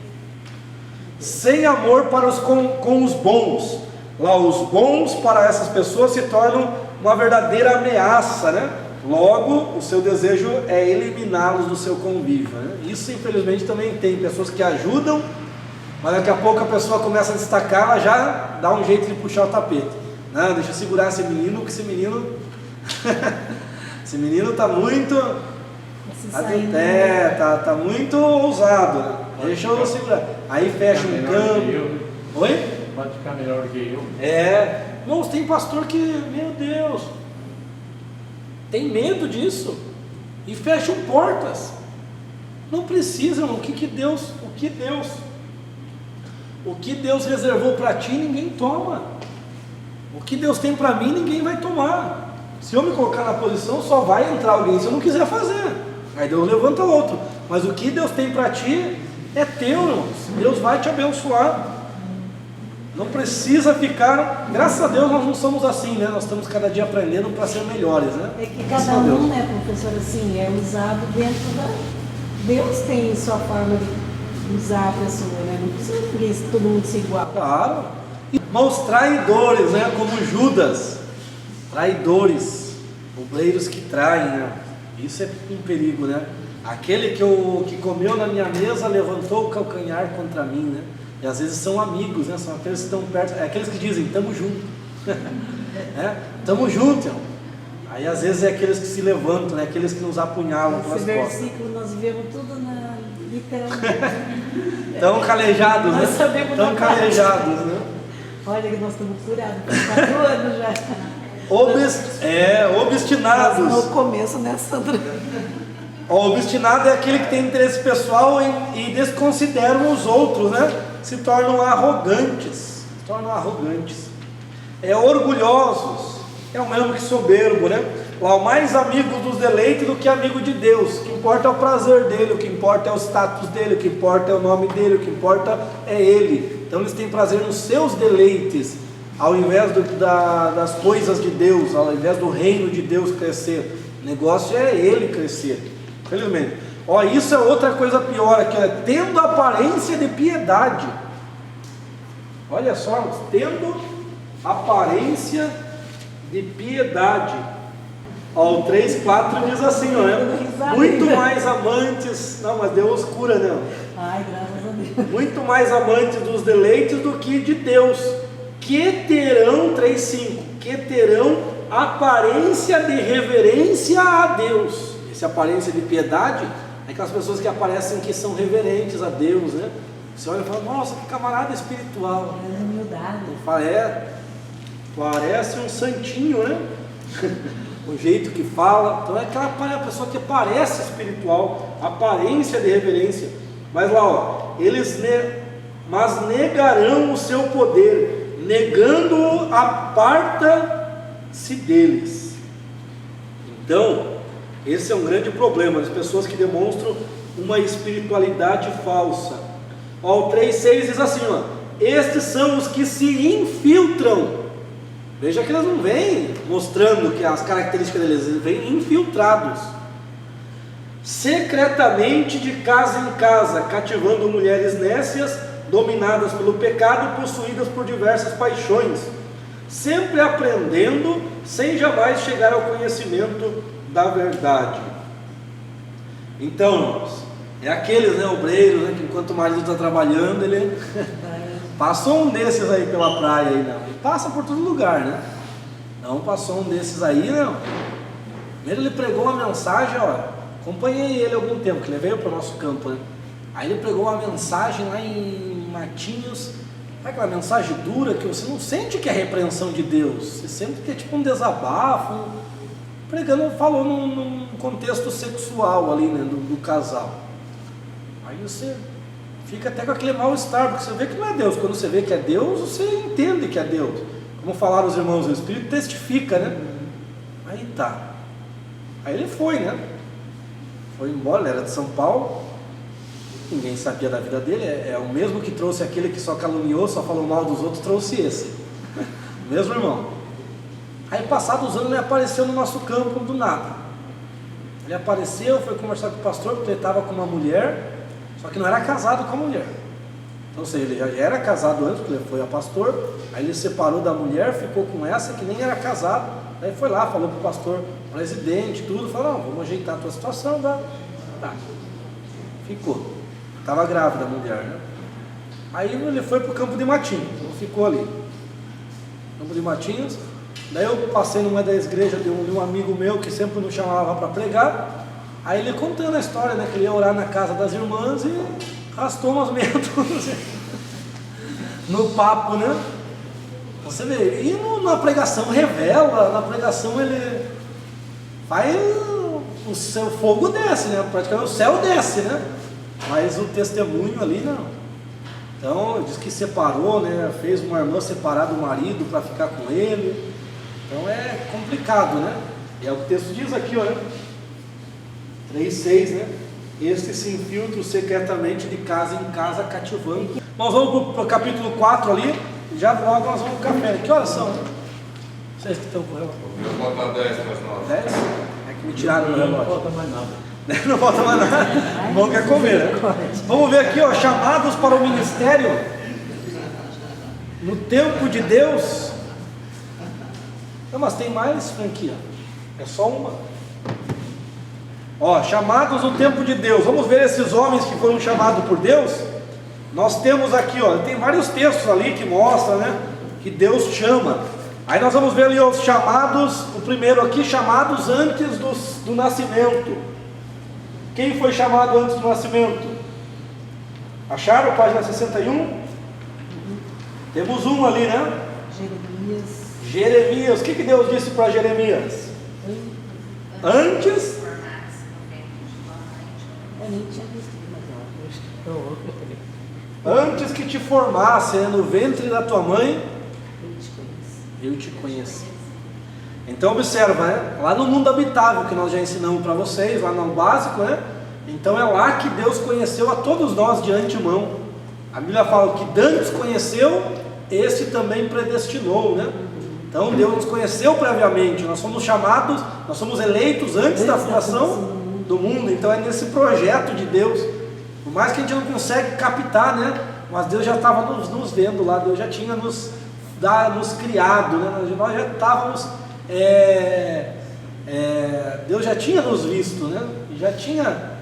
Sem amor para com os bons. Lá, os bons para essas pessoas se tornam uma verdadeira ameaça, né? Logo, o seu desejo é eliminá-los do seu convívio, né? Isso, infelizmente, também tem pessoas que ajudam, mas daqui a pouco a pessoa começa a destacar, ela já dá um jeito de puxar o tapete. Não, deixa eu segurar esse menino, que esse menino esse menino está muito tá muito ousado, né? Deixa eu segurar. Aí fecha um campo. Oi? Pode ficar melhor do que eu. Irmãos, tem pastor que, meu Deus, tem medo disso e fecham portas. Não precisam. O que Deus reservou para ti, ninguém toma. O que Deus tem para mim, ninguém vai tomar. Se eu me colocar na posição, só vai entrar alguém se eu não quiser fazer. Aí Deus levanta outro. Mas o que Deus tem para ti é teu, irmãos. Deus vai te abençoar. Não precisa ficar. Graças a Deus nós não somos assim, né? Nós estamos cada dia aprendendo para ser melhores, né? É que cada um, né, professor, assim, é usado dentro da... Deus tem sua forma de usar a pessoa, né? Não precisa todo mundo ser igual. Claro. Irmãos, traidores, né? Como Judas. Traidores. Obreiros que traem, né? Isso é um perigo, né? Aquele que comeu na minha mesa levantou o calcanhar contra mim, né? E às vezes são amigos, né? São aqueles que estão perto, aqueles que dizem, tamo junto. Tamo junto, irmão. Aí às vezes é aqueles que se levantam, né? Aqueles que nos apunhalam pelas costas. Esse versículo nós vemos tudo literalmente. Tão calejados, Nós né? sabemos Tão da parte. calejados, né? Olha que nós estamos curados, faz 4 anos já. Obstinados. No começo, né, Sandra? O obstinado é aquele que tem interesse pessoal e desconsideram os outros, né? Se tornam arrogantes. Orgulhosos. É o mesmo que soberbo, né? Lá, o mais amigo dos deleites do que amigo de Deus. O que importa é o prazer dele, o que importa é o status dele, o que importa é o nome dele, o que importa é ele. Então eles têm prazer nos seus deleites, ao invés das coisas de Deus, ao invés do reino de Deus crescer. O negócio é ele crescer. Felizmente. Isso é outra coisa pior aqui, tendo aparência de piedade. Olha só, tendo aparência de piedade. O 3:4 diz assim, muito mais amantes. Não, mas Deus cura, né? Ai, graças a Deus. Muito mais amantes dos deleites do que de Deus, que terão 3:5, que terão aparência de reverência a Deus. Essa aparência de piedade é aquelas pessoas que aparecem que são reverentes a Deus, né? Você olha e fala, nossa, que camarada espiritual. É humildade. Parece um santinho, né? O jeito que fala. Então é aquela pessoa que parece espiritual, aparência de reverência. Mas lá, mas negarão o seu poder, negando-o, aparta-se deles. Então, esse é um grande problema, as pessoas que demonstram uma espiritualidade falsa. O 3:6 diz assim, estes são os que se infiltram. Veja que eles não vêm mostrando que as características deles, eles vêm infiltrados. Secretamente de casa em casa, cativando mulheres nécias, dominadas pelo pecado e possuídas por diversas paixões, sempre aprendendo, sem jamais chegar ao conhecimento da verdade. Então, irmãos, é aqueles, né, obreiros, né, que enquanto o marido está trabalhando, ele passou um desses aí pela praia, aí, não. Ele passa por todo lugar, né? Não passou um desses aí, não. Primeiro ele pregou uma mensagem, acompanhei ele há algum tempo, que ele veio para o nosso campo, né? Aí ele pregou uma mensagem lá em Matinhos, aquela mensagem dura que você não sente que é repreensão de Deus, você sente que é tipo um desabafo, pregando, falou num contexto sexual ali, né, do casal. Aí você fica até com aquele mal-estar, porque você vê que não é Deus. Quando você vê que é Deus, você entende que é Deus. Como falaram os irmãos, o Espírito testifica, né? Aí tá. Aí ele foi, né? foi embora, ele era de São Paulo, ninguém sabia da vida dele, é o mesmo que trouxe aquele que só caluniou, só falou mal dos outros, trouxe esse, o mesmo irmão. Aí passados os anos ele apareceu no nosso campo do nada. Ele apareceu, foi conversar com o pastor, porque ele estava com uma mulher, só que não era casado com a mulher. Então, ou seja, ele já era casado antes, porque ele foi a pastor, aí ele separou da mulher, ficou com essa que nem era casado, aí foi lá, falou para o pastor, presidente, tudo, falou, não, vamos ajeitar a tua situação, tá? Ficou. Estava grávida a mulher, né? Aí ele foi para o Campo de Matinhos, então ficou ali. Campo de Matinhos, daí eu passei numa das igrejas de um amigo meu que sempre nos chamava para pregar, aí ele contando a história, né, que ele ia orar na casa das irmãs e arrastou umas meias no papo, né? Você vê, e na pregação revela, na pregação ele faz o seu fogo desce, né? Praticamente o céu desce, né? Mas o testemunho ali não. Então diz que separou, né? Fez uma irmã separar do marido para ficar com ele. Então é complicado, né? E é o que o texto diz aqui, olha, 3:6, né? Este se infiltra secretamente de casa em casa cativando. Nós vamos para o capítulo 4 ali, já logo nós vamos para o café. Que horas são? Vocês que estão com o relógio? Eu vou botar 10 para as 9. 10? É que me tiraram o Não relógio. falta mais nada. Não falta mais nada. O bom quer comer, né? Vamos ver aqui, ó, chamados para o ministério no tempo de Deus. Não, mas tem mais franquia. É só uma. Ó, chamados no tempo de Deus. Vamos ver esses homens que foram chamados por Deus. Nós temos aqui, ó, tem vários textos ali que mostram, né, que Deus chama. Aí nós vamos ver ali os chamados. O primeiro aqui, chamados antes do nascimento. Quem foi chamado antes do nascimento? Acharam? Página 61? Temos um ali, né? Jeremias. O que Deus disse para Jeremias? Antes? Antes que te formasse no ventre da tua mãe, eu te conheci. Então observa, né? Lá no mundo habitável que nós já ensinamos para vocês, lá no básico, né? Então é lá que Deus conheceu a todos nós de antemão. A Bíblia fala que dantes conheceu, esse também predestinou, né? Então Deus nos conheceu previamente, nós somos chamados, nós somos eleitos antes da fundação do mundo. Então é nesse projeto de Deus, por mais que a gente não consegue captar, né? Mas Deus já estava nos vendo lá, Deus já tinha nos criado, né? Nós já estávamos, Deus já tinha nos visto, né? E já tinha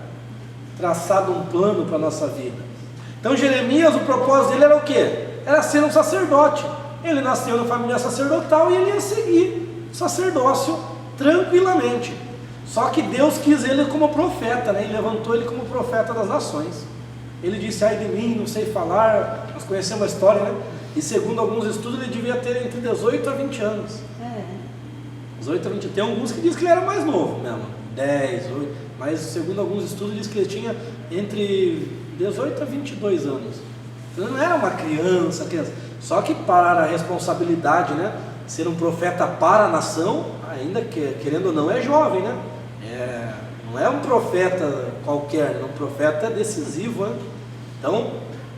traçado um plano para a nossa vida. Então Jeremias, o propósito dele era o quê? Era ser um sacerdote. Ele nasceu na família sacerdotal e ele ia seguir o sacerdócio tranquilamente. Só que Deus quis ele como profeta, né? E levantou ele como profeta das nações. Ele disse, ai de mim, não sei falar. Nós conhecemos a história, né? E segundo alguns estudos ele devia ter entre 18 a 20 anos. 18 a 20. Tem alguns que dizem que ele era mais novo mesmo, 10, 8. Mas segundo alguns estudos diz que ele tinha entre 18 a 22 anos. Então não era uma criança. Só que para a responsabilidade, né? Ser um profeta para a nação, ainda que, querendo ou não, é jovem, né? Não é um profeta qualquer, é um profeta decisivo, né? Então,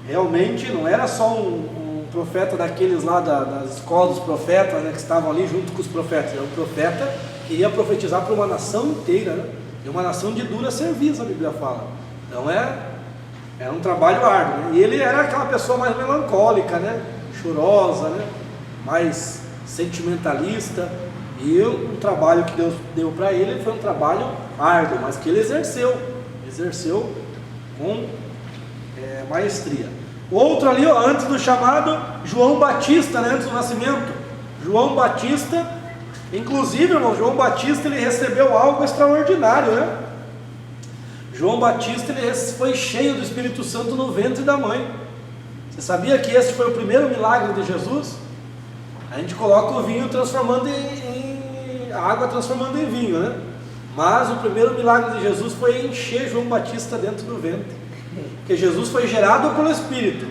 realmente não era só um profeta daqueles lá das escolas dos profetas, né, que estavam ali junto com os profetas. Era um profeta que ia profetizar para uma nação inteira, né? E uma nação de dura serviço, a Bíblia fala. Então era um trabalho árduo, né? E ele era aquela pessoa mais melancólica, né? Chorosa, né? Mais sentimentalista. E o trabalho que Deus deu para ele foi um trabalho árduo, mas que ele exerceu com maestria. Outro ali, ó, antes do chamado, João Batista, né? Antes do nascimento, João Batista, inclusive, irmão, João Batista ele recebeu algo extraordinário, né? João Batista ele foi cheio do Espírito Santo no ventre da mãe. Você sabia que esse foi o primeiro milagre de Jesus? A gente coloca o vinho transformando a água transformando em vinho, né? Mas o primeiro milagre de Jesus foi encher João Batista dentro do ventre, porque Jesus foi gerado pelo Espírito.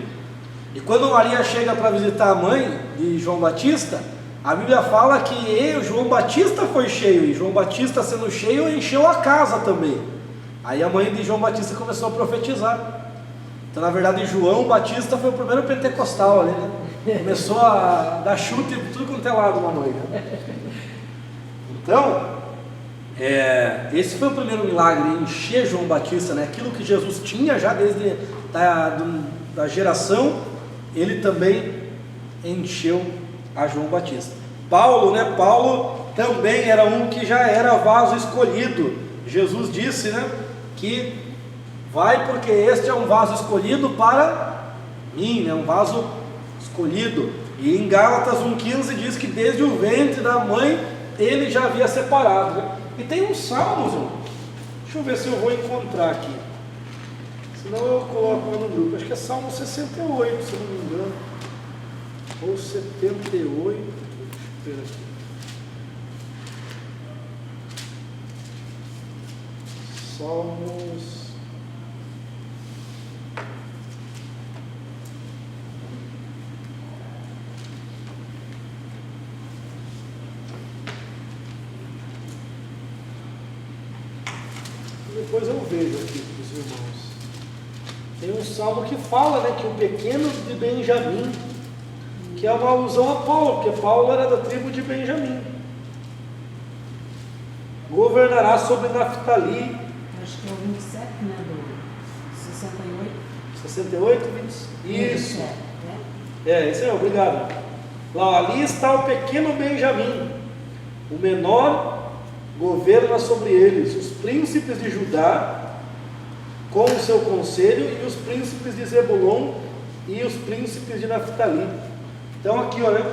E quando Maria chega para visitar a mãe de João Batista, a Bíblia fala que João Batista foi cheio, e João Batista sendo cheio encheu a casa também. Aí a mãe de João Batista começou a profetizar. Então, na verdade, João Batista foi o primeiro pentecostal ali, né? Começou a dar chute de tudo quanto é lado uma noite, né? Então, esse foi o primeiro milagre, encher João Batista, né? Aquilo que Jesus tinha já desde da geração, ele também encheu a João Batista. Paulo, né? Paulo também era um que já era vaso escolhido. Jesus disse, né? Que vai porque este é um vaso escolhido para mim, né? Um vaso escolhido. E em Gálatas 1,15 diz que desde o ventre da mãe ele já havia separado, né? E tem uns salmos, deixa eu ver se eu vou encontrar aqui, senão eu coloco lá no grupo. Acho que é Salmo 68, se eu não me engano, ou 78, deixa eu ver aqui. Salmos. Depois eu vejo aqui para os irmãos. Tem um salmo que fala, né, que o pequeno de Benjamim, que é uma alusão a Paulo, porque Paulo era da tribo de Benjamim, governará sobre Naftali. Acho que é o 27, né? Do 68. 68, 20. Isso. Esse é, obrigado. Lá, ali está o pequeno Benjamim, o menor governa sobre eles, os príncipes de Judá com o seu conselho, e os príncipes de Zebulon e os príncipes de Naftali. Então aqui, olha,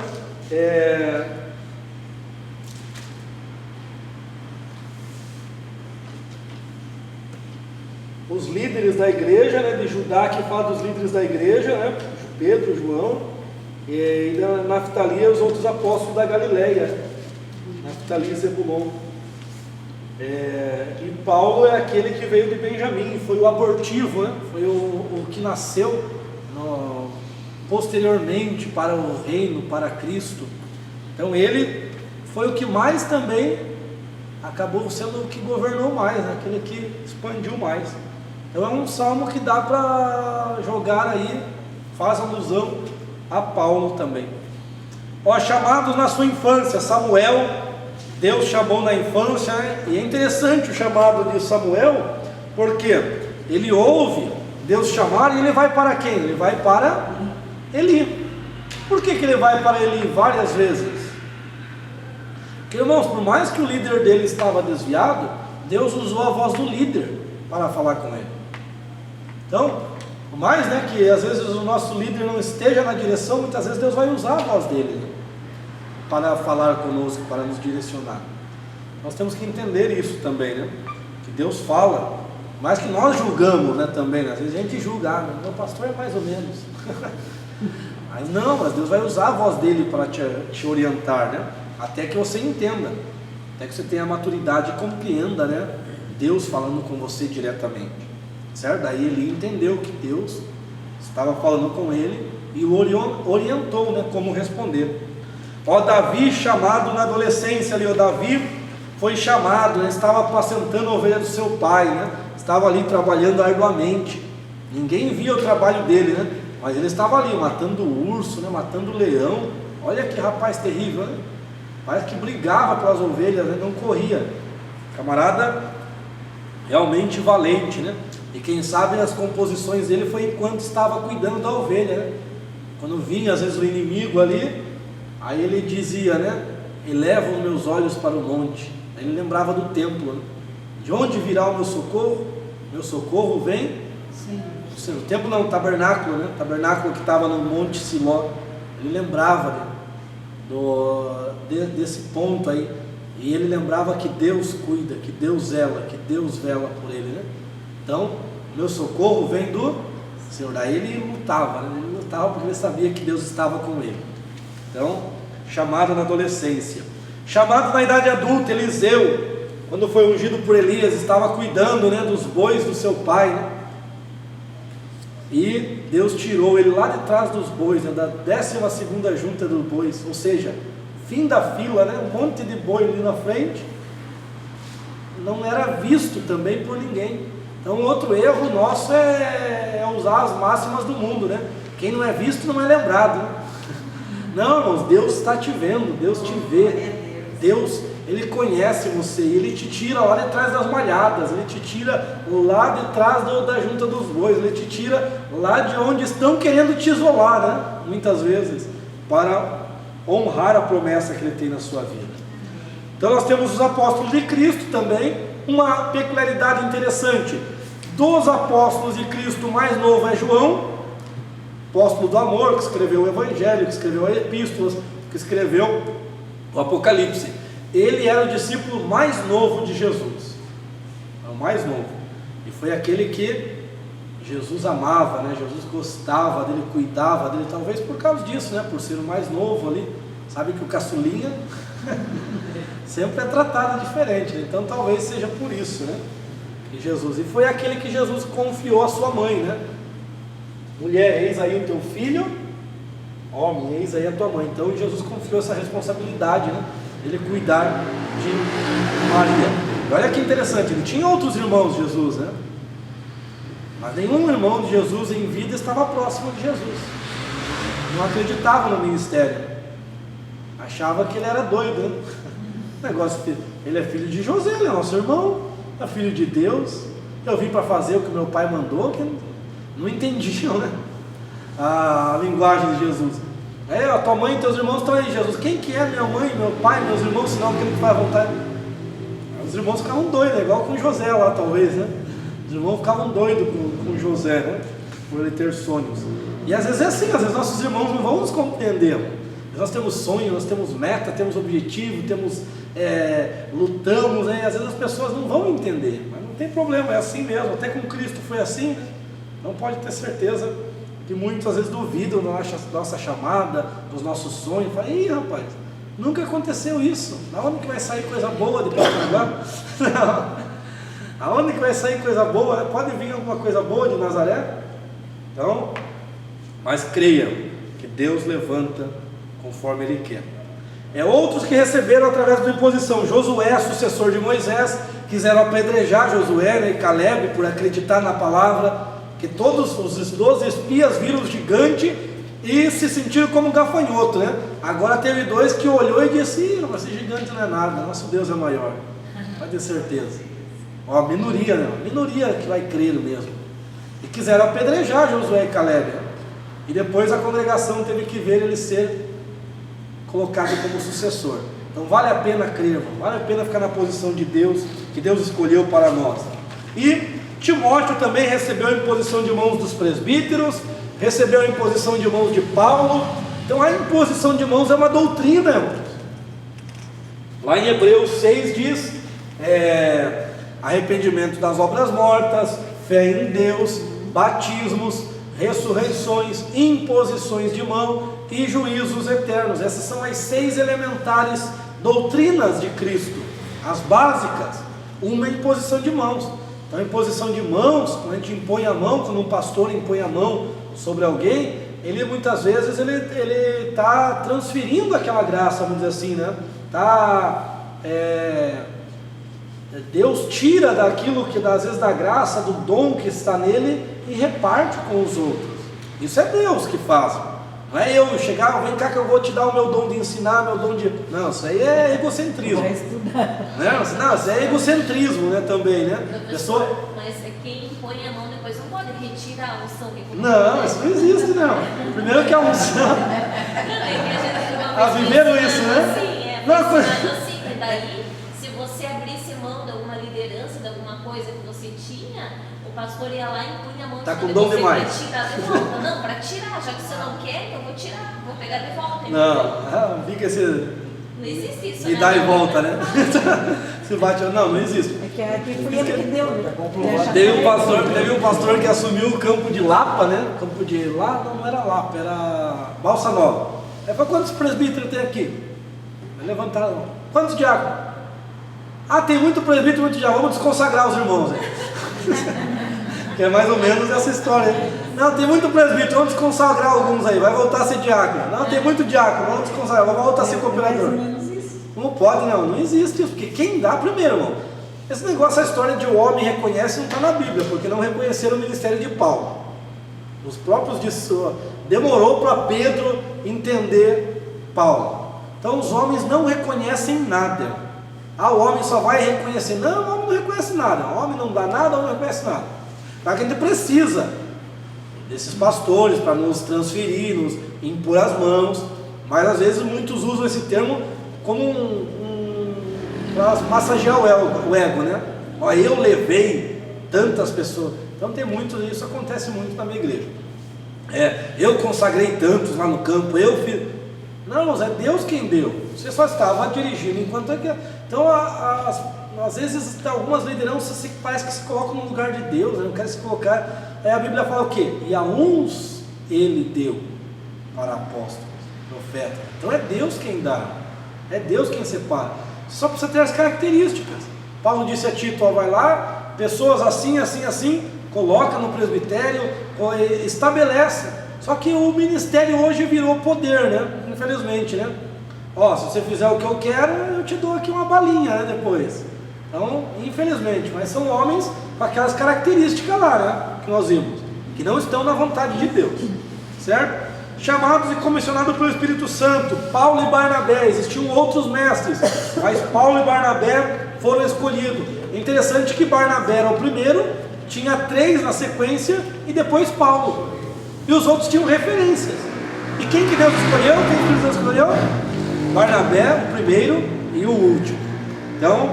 os líderes da igreja, né, de Judá, que fala dos líderes da igreja, né, Pedro, João, e Naftali os outros apóstolos da Galileia, Naftali e Zebulon. E Paulo é aquele que veio de Benjamim, foi o abortivo, né? Foi o que nasceu posteriormente para o reino, para Cristo. Então ele foi o que mais também acabou sendo o que governou mais, né? Aquele que expandiu mais. Então é um salmo que dá para jogar aí, faz alusão a Paulo também. Chamados na sua infância, Samuel, Deus chamou na infância, né? E é interessante o chamado de Samuel, porque ele ouve Deus chamar e ele vai para quem? Ele vai para Eli. Por que ele vai para Eli várias vezes? Porque, irmãos, por mais que o líder dele estava desviado, Deus usou a voz do líder para falar com ele. Então, por mais, né, que às vezes o nosso líder não esteja na direção, muitas vezes Deus vai usar a voz dele, né, para falar conosco, para nos direcionar. Nós temos que entender isso também, né? Que Deus fala, mas que nós julgamos, né, também, né? Às vezes a gente julga, meu pastor é mais ou menos. Mas não, mas Deus vai usar a voz dele para te orientar, né? Até que você entenda, até que você tenha a maturidade e compreenda, né, Deus falando com você diretamente, certo? Daí ele entendeu que Deus estava falando com ele e o orientou, né, como responder. Davi chamado na adolescência ali, Davi foi chamado, né, estava apacentando a ovelha do seu pai, né, estava ali trabalhando arduamente, ninguém via o trabalho dele, né, mas ele estava ali matando o urso, né, matando o leão. Olha que rapaz terrível, né? Parece que brigava pelas ovelhas, né, não corria. Camarada realmente valente, né? E quem sabe as composições dele foi enquanto estava cuidando da ovelha, né? Quando vinha às vezes o inimigo ali, aí ele dizia, né, eleva os meus olhos para o monte. Aí ele lembrava do templo, né? De onde virá o meu socorro? Meu socorro vem? Sim. O templo não, o tabernáculo, né? O tabernáculo que estava no monte Siló. Ele lembrava, né, desse ponto aí. E ele lembrava que Deus cuida, que Deus zela, que Deus vela por ele, né? Então, meu socorro vem do Senhor. Daí ele lutava, né? Ele lutava porque ele sabia que Deus estava com ele. Então, chamado na adolescência. Chamado na idade adulta, Eliseu, quando foi ungido por Elias, estava cuidando, né, dos bois do seu pai, né? E Deus tirou ele lá de trás dos bois, né, da 12ª junta dos bois, ou seja, fim da fila, né, um monte de boi ali na frente, não era visto também por ninguém. Então outro erro nosso é usar as máximas do mundo, né? Quem não é visto não é lembrado, né? Não, irmãos, Deus está te vendo, Deus te vê. Deus, Ele conhece você, Ele te tira lá de trás das malhadas, Ele te tira lá de trás da junta dos bois, Ele te tira lá de onde estão querendo te isolar, né? Muitas vezes, para honrar a promessa que Ele tem na sua vida. Então nós temos os apóstolos de Cristo também, uma peculiaridade interessante. Dos apóstolos de Cristo, o mais novo é João, apóstolo do amor, que escreveu o Evangelho, que escreveu as epístolas, que escreveu o Apocalipse. Ele era o discípulo mais novo de Jesus, o mais novo, e foi aquele que Jesus amava, né? Jesus gostava dele, cuidava dele, talvez por causa disso, né? Por ser o mais novo ali. Sabe que o caçulinha sempre é tratado diferente, né? Então talvez seja por isso, né? E Jesus, e foi aquele que Jesus confiou a sua mãe, né? Mulher, eis aí o teu filho, homem, eis aí a tua mãe. Então Jesus confiou essa responsabilidade, né? Ele cuidar de Maria. E olha que interessante, ele tinha outros irmãos de Jesus, né? Mas nenhum irmão de Jesus em vida estava próximo de Jesus. Não acreditava no ministério. Achava que ele era doido, né? O negócio que ele é filho de José, ele é nosso irmão, é filho de Deus. Eu vim para fazer o que meu pai mandou, que não entendiam, né? A linguagem de Jesus. A tua mãe e teus irmãos estão aí, Jesus. Quem que é minha mãe, meu pai, meus irmãos, senão aquele que vai voltar? Os irmãos ficavam doidos, igual com José lá, talvez, né? Os irmãos ficavam doidos com José, né? Por ele ter sonhos. E às vezes é assim, às vezes nossos irmãos não vão nos compreender. Nós temos sonhos, nós temos meta, temos objetivo, lutamos, né? E às vezes as pessoas não vão entender, mas não tem problema, é assim mesmo. Até com Cristo foi assim, né? Não pode ter certeza que muitas vezes duvidam da nossa chamada, dos nossos sonhos. Fala, ih, rapaz, nunca aconteceu isso. Aonde que vai sair coisa boa depois de agora? Aonde que vai sair coisa boa? Pode vir alguma coisa boa de Nazaré? Então, mas creiam que Deus levanta conforme Ele quer. Outros que receberam através da imposição. Josué, sucessor de Moisés, quiseram apedrejar Josué, né, e Caleb por acreditar na palavra, que todos os 12 espias viram o gigante e se sentiram como um gafanhoto, né? Agora teve 2 que olhou e disse, mas esse gigante não é nada, nosso Deus é maior, pode ter certeza. Ó, minoria, né? Minoria que vai crer mesmo. E quiseram apedrejar Josué e Caleb, né? E depois a congregação teve que ver ele ser colocado como sucessor. Então vale a pena crer, irmão. Vale a pena ficar na posição de Deus, que Deus escolheu para nós. E Timóteo também recebeu a imposição de mãos dos presbíteros, recebeu a imposição de mãos de Paulo. Então a imposição de mãos é uma doutrina, irmãos. Lá em Hebreus 6 diz, arrependimento das obras mortas, fé em Deus, batismos, ressurreições, imposições de mão e juízos eternos. Essas são as 6 elementares doutrinas de Cristo, as básicas. Uma imposição de mãos. Então, a imposição de mãos, quando a gente impõe a mão, quando um pastor impõe a mão sobre alguém, ele muitas vezes ele está transferindo aquela graça, vamos dizer assim, né? Deus tira daquilo que às vezes da graça, do dom que está nele e reparte com os outros. Isso é Deus que faz. Não é eu chegar, vem cá que eu vou te dar o meu dom de ensinar, meu dom de... Não, isso aí é egocentrismo. Vai estudar. Não, isso é egocentrismo, né, também, né? Professor, mas quem põe a mão depois não pode retirar a unção que Não, isso não existe, não. Primeiro que a unção... viveram isso, né? Sim, Não, assim, e daí, se você abrisse mão de alguma liderança, de alguma coisa que você tinha, o pastor ia lá e impunha a mão Tá com de dom você demais. para tirar de volta. Não, para tirar, já que você não quer, eu vou tirar, vou pegar de volta. Não, fica esse... Não existe isso, E né? dá e volta, né? Se bate... Não existe. É que aqui foi ele que deu, né? Teve um pastor que assumiu o campo de Lapa, né? Campo de Lapa, não era Lapa, era Balsa Nova. Aí falou, quantos presbíteros tem aqui? Levantaram. Quantos diáconos? Tem muito presbítero, muito diácono. Vamos desconsagrar os irmãos. Que é mais ou menos essa história. Não, tem muito presbítero, vamos desconsagrar alguns aí. Vai voltar a ser diácono. Não, tem muito diácono, vamos desconsagrar. Vamos voltar a ser cooperador. Mais ou menos isso. Não pode, não existe isso. Porque quem dá primeiro, irmão? Esse negócio, a história de o homem reconhece, não está na Bíblia, porque não reconheceram o ministério de Paulo. Os próprios demorou para Pedro entender Paulo. Então os homens não reconhecem nada. O homem só vai reconhecer. Não, o homem não reconhece nada. O homem não dá nada, o homem não reconhece nada. Mas a gente precisa desses pastores para nos transferir, nos impor as mãos. Mas às vezes muitos usam esse termo como para massagear o ego, né? Eu levei tantas pessoas. Então tem muito, isso acontece muito na minha igreja. Eu consagrei tantos lá no campo, eu fiz. Não, mas é Deus quem deu. Você só estava dirigindo enquanto é que. Então, às vezes, algumas lideranças parece que se colocam no lugar de Deus, né? Não querem se colocar. A Bíblia fala o quê? E a uns ele deu para apóstolos, profetas. Então é Deus quem dá, é Deus quem separa. Só precisa ter as características. Paulo disse a Tito: vai lá, pessoas assim, assim, assim, coloca no presbitério, estabelece. Só que o ministério hoje virou poder, né? Infelizmente, né? Se você fizer o que eu quero, eu te dou aqui uma balinha, né? Depois. Então, infelizmente, mas são homens com aquelas características lá, né? Que nós vimos, que não estão na vontade de Deus, certo? Chamados e comissionados pelo Espírito Santo, Paulo e Barnabé. Existiam outros mestres, mas Paulo e Barnabé foram escolhidos. É interessante que Barnabé era o primeiro, tinha 3 na sequência e depois Paulo. E os outros tinham referências. E quem que Deus escolheu? Quem que Deus escolheu? Barnabé, o primeiro e o último. Então,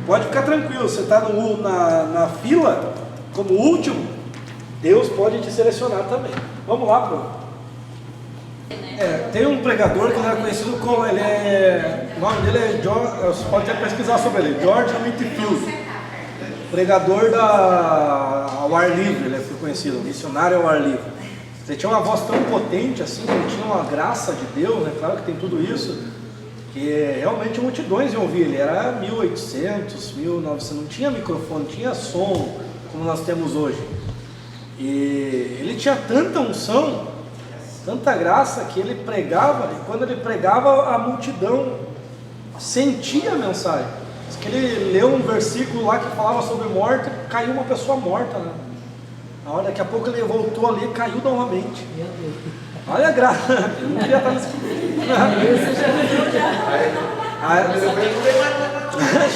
pode ficar tranquilo, você está na fila como último, Deus pode te selecionar também. Vamos lá, Bruno. Tem um pregador que ele era conhecido como, o nome dele é você pode até pesquisar sobre ele, George Whitefield, pregador ao ar livre, ele foi conhecido, missionário ao ar livre. Ele tinha uma voz tão potente assim, ele tinha uma graça de Deus, né? Claro que tem tudo isso, que realmente multidões iam ouvir. Ele era 1800, 1900, não tinha microfone, tinha som como nós temos hoje. E ele tinha tanta unção, tanta graça, que ele pregava, e quando ele pregava, a multidão sentia a mensagem. Diz que ele leu um versículo lá que falava sobre morte, caiu uma pessoa morta, né? Daqui a pouco ele voltou ali e caiu novamente. Olha a graça. Eu não queria estar nesse.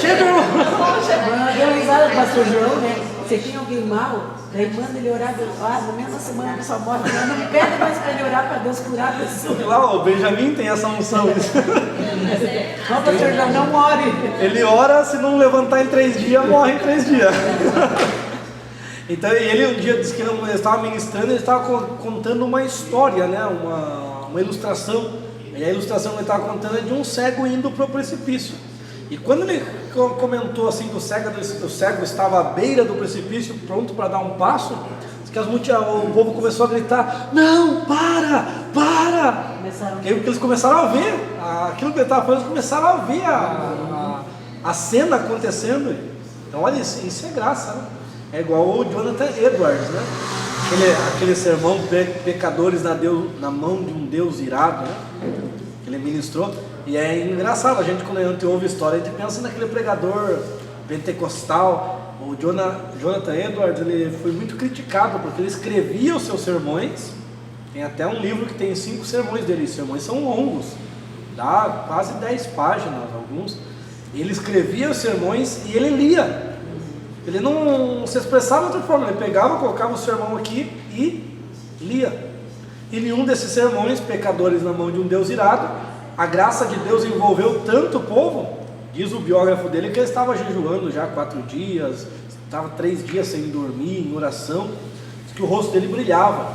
Chega, irmão. Deu risada do pastor João, né? Você tinha alguém mal, daí manda ele orar, na mesma semana a pessoa morre, não me pede mais para ele orar para Deus curar a pessoa. Lá, o Benjamin tem essa unção. Não, pastor João, não ore. Ele ora, se não levantar em 3 dias, morre em 3 dias. Então ele um dia disse que ele estava ministrando, ele estava contando uma história, né? uma ilustração. E a ilustração que ele estava contando é de um cego indo para o precipício. E quando ele comentou assim que o cego estava à beira do precipício, pronto para dar um passo, que o povo começou a gritar: não, para! Porque eles começaram a ver aquilo que ele estava falando, eles começaram a ver a cena acontecendo. Então olha, isso é graça, né? É igual o Jonathan Edwards, né? Aquele sermão Pecadores na mão de um Deus irado, né? Que ele ministrou. E é engraçado, a gente quando a gente ouve a história, a gente pensa naquele pregador pentecostal. O Jonathan Edwards, ele foi muito criticado porque ele escrevia os seus sermões. Tem até um livro que tem 5 sermões dele. Os sermões são longos, dá quase 10 páginas alguns. Ele escrevia os sermões e ele lia. Ele não se expressava de outra forma, ele pegava, colocava o sermão aqui e lia. E nenhum desses sermões, Pecadores na mão de um Deus irado, a graça de Deus envolveu tanto o povo, diz o biógrafo dele, que ele estava jejuando já 4 dias, estava 3 dias sem dormir, em oração, diz que o rosto dele brilhava.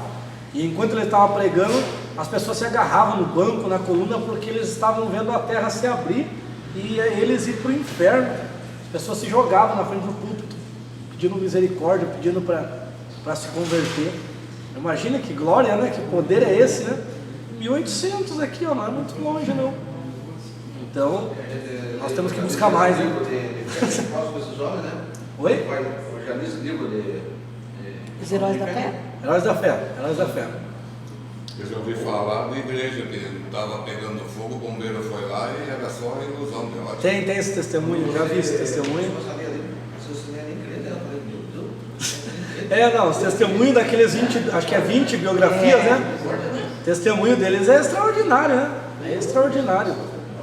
E enquanto ele estava pregando, as pessoas se agarravam no banco, na coluna, porque eles estavam vendo a terra se abrir e eles ir para o inferno. As pessoas se jogavam na frente do púlpito, pedindo misericórdia, pedindo para se converter. Imagina que glória, né? Que poder é esse, né? 1800 aqui, ó, não é muito longe, não. Então, nós temos que buscar mais, né? Oi? Já li esse livro de... Os Heróis da Fé? Heróis da Fé, Heróis da Fé. Eu já ouvi falar da igreja que estava pegando fogo, o bombeiro foi lá e era só ilusão de ótica. Tem esse testemunho, já vi esse testemunho. Não, os testemunhos daqueles 20, acho que é 20 biografias, né? O testemunho deles é extraordinário, né? É extraordinário.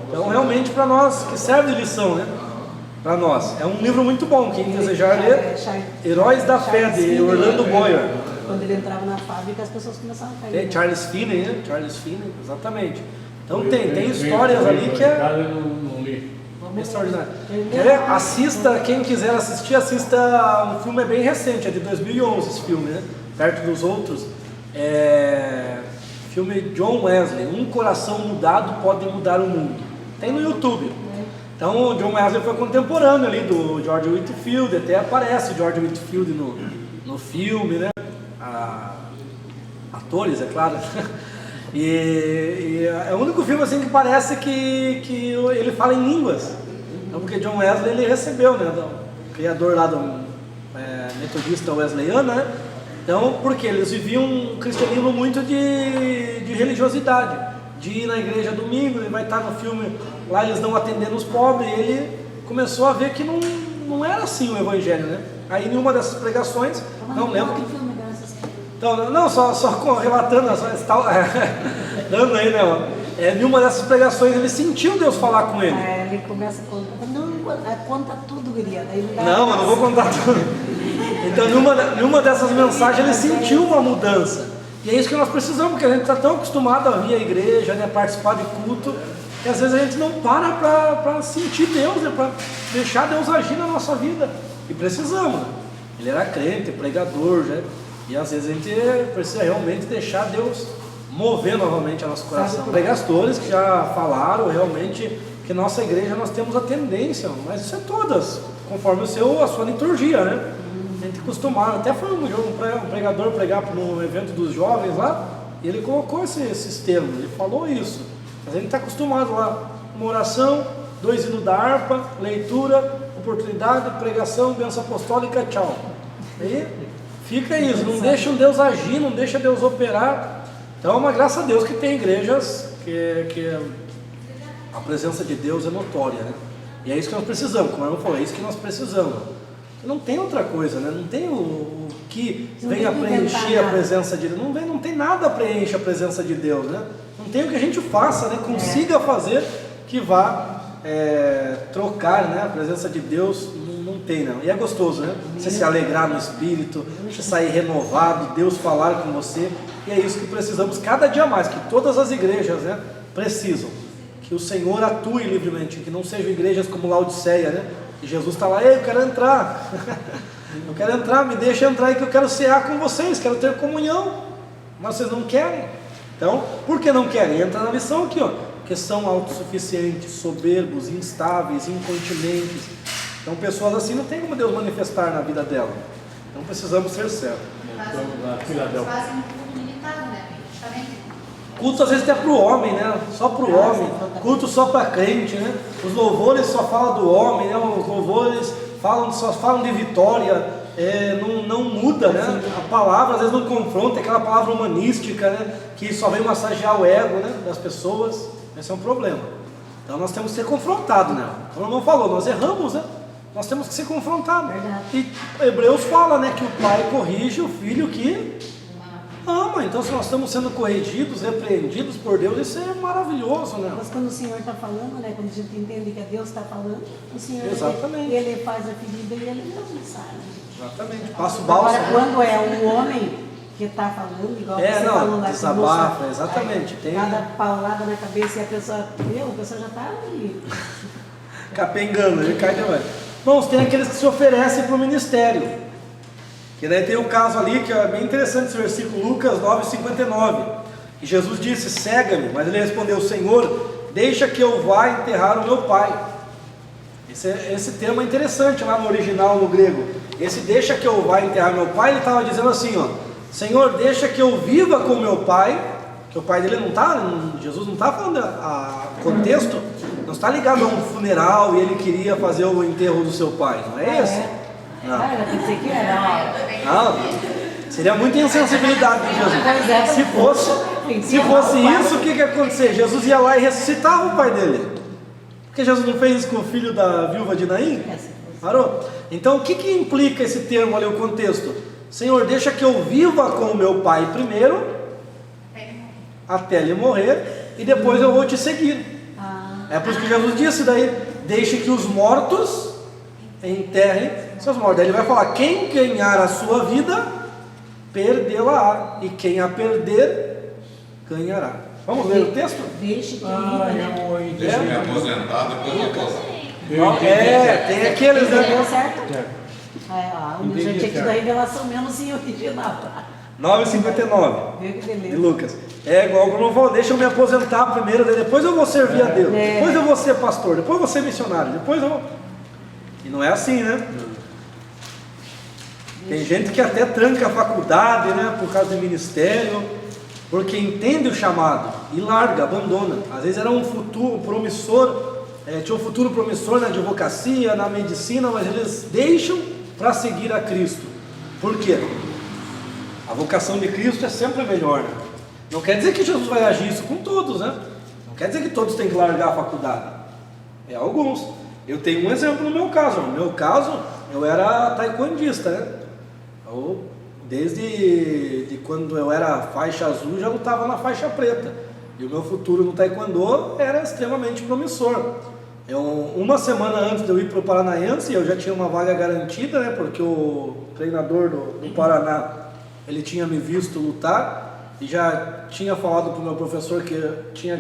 Então, realmente, para nós, que serve de lição, né? Para nós. É um livro muito bom, quem desejar ler, Heróis da Fé, de Orlando Boyer. Quando ele entrava na fábrica, as pessoas começavam a cair. Tem Charles Finney, né? Charles Finney, exatamente. Então tem histórias ali que é extraordinário. Quer ver? Assista, quem quiser assistir, assista. Um filme bem recente, é de 2011 esse filme, né? Perto dos outros. Filme John Wesley, Um Coração Mudado Pode Mudar o Mundo. Tem no YouTube. Então o John Wesley foi contemporâneo ali do George Whitefield, até aparece o George Whitefield no filme, né? Atores, é claro. E é o único filme assim que parece que ele fala em línguas. Então, porque John Wesley ele recebeu, né, do criador lá do metodista wesleyano, né? Então, porque eles viviam um cristianismo muito de religiosidade, de ir na igreja domingo, ele vai estar no filme, lá eles não atendendo os pobres, e ele começou a ver que não era assim o evangelho, né? Aí em uma dessas pregações, não lembro que... Então, não, só relatando, dando aí, né? Em uma dessas pregações ele sentiu Deus falar com ele. Ele começa a contar, não, conta tudo, guria. Não, eu não vou contar tudo. Então, numa dessas mensagens ele sentiu uma mudança. E é isso que nós precisamos, porque a gente está tão acostumado a vir à igreja, né, participar de culto, que às vezes a gente não para sentir Deus, né, para deixar Deus agir na nossa vida. E precisamos. Ele era crente, pregador, né? E às vezes a gente precisa realmente deixar Deus mover novamente a nosso coração. Pregastores que já falaram realmente que nossa igreja nós temos a tendência, mas isso é todas, conforme a sua liturgia, né? A gente costumava, até foi um pregador pregar no evento dos jovens lá, e ele colocou esses termos, ele falou isso. Mas a gente está acostumado lá, uma oração, 2 hinos da harpa, leitura, oportunidade, pregação, bênção apostólica, tchau. E fica isso, não deixa Deus agir, não deixa Deus operar. Então é uma graça a Deus que tem igrejas que a presença de Deus é notória, né? E é isso que nós precisamos, como eu falei, é isso que nós precisamos. Não tem outra coisa, né? Não tem o que venha preencher a presença de Deus. Não tem nada a preencher a presença de Deus, né? Não tem o que a gente faça, né? Consiga fazer que vá trocar, né? A presença de Deus. Não tem, não. E é gostoso, né? Você se alegrar no Espírito, você sair renovado, Deus falar com você. E é isso que precisamos cada dia mais, que todas as igrejas, né, precisam. Que o Senhor atue livremente, que não sejam igrejas como Laodiceia, né? E Jesus está lá, eu quero entrar. Eu quero entrar, me deixa entrar aí que eu quero cear com vocês, quero ter comunhão. Mas vocês não querem. Então, por que não querem? Entra na lição aqui, ó. Que são autossuficientes, soberbos, instáveis, incontinentes. Então pessoas assim não tem como Deus manifestar na vida dela. Então precisamos ser certos. Eles fazem um culto limitado, né? Justamente. Culto às vezes até para o homem, né? Só para o homem. Culto só para crente, né? Os louvores só falam do homem, né? Os louvores só falam de vitória. Não muda, né? A palavra às vezes não confronta, aquela palavra humanística, né? Que só vem massagear o ego, né? Das pessoas. Esse é um problema. Então nós temos que ser confrontados, né? Como o irmão falou, nós erramos, né? Nós temos que ser confrontados. E Hebreus fala, né, que o pai corrige o filho que ama. Então, se nós estamos sendo corrigidos, repreendidos por Deus, isso é maravilhoso, né? Mas quando o Senhor está falando, né, quando a gente entende que é Deus que está falando, o Senhor Exatamente. ele faz a ferida e ele mesmo sai. Exatamente. Passa o bálsamo. Agora, quando é um homem que está falando, igual você falou lá, desabafa, exatamente. Tem cada paulada na cabeça e a pessoa já está ali. Capengando, ele cai demais. Irmãos, tem aqueles que se oferecem para o ministério. Que daí tem um caso ali que é bem interessante, esse versículo, Lucas 9,59. E Jesus disse, cega-me, mas ele respondeu, Senhor, deixa que eu vá enterrar o meu pai. Esse termo é interessante lá no original, no grego. Esse deixa que eu vá enterrar meu pai, ele estava dizendo assim, ó, Senhor, deixa que eu viva com meu pai, que o pai dele não está, Jesus não está falando a contexto, não está ligado a um funeral e ele queria fazer o enterro do seu pai, não é esse? Não. Não, seria muita insensibilidade de Jesus. Se fosse isso, o que ia acontecer? Jesus ia lá e ressuscitava o pai dele. Porque Jesus não fez isso com o filho da viúva de Naim? Parou? Então o que implica esse termo ali, o contexto? Senhor, deixa que eu viva com o meu pai primeiro, até ele morrer, e depois eu vou te seguir. É por isso que Jesus disse daí, deixe que os mortos enterrem seus mortos. Daí ele vai falar, quem ganhar a sua vida, perdê-la-á, e quem a perder, ganhará. Vamos ler o texto? Deixe que Deixa eu me aposentar, depois eu aposentar. Tem aqueles, né? Deu certo? O meu já tinha tido a revelação menos em original. 9,59 Viu que de beleza? Lucas. É igual quando eu vou, deixa eu me aposentar primeiro, daí depois eu vou servir a Deus, depois eu vou ser pastor, depois eu vou ser missionário, depois eu vou... E não é assim, né? Tem gente que até tranca a faculdade, né, por causa do ministério, porque entende o chamado e larga, abandona. Às vezes era um futuro promissor, tinha um futuro promissor na advocacia, na medicina, mas eles deixam para seguir a Cristo. Por quê? A vocação de Cristo é sempre melhor, né? Não quer dizer que Jesus vai agir isso com todos, né? Não quer dizer que todos têm que largar a faculdade. É alguns. Eu tenho um exemplo no meu caso. No meu caso, eu era taekwondista, né? Desde quando eu era faixa azul, já lutava na faixa preta. E o meu futuro no taekwondo era extremamente promissor. Uma semana antes de eu ir para o Paranaense, eu já tinha uma vaga garantida, né? Porque o treinador do Paraná, ele tinha me visto lutar e já tinha falado para o meu professor que eu tinha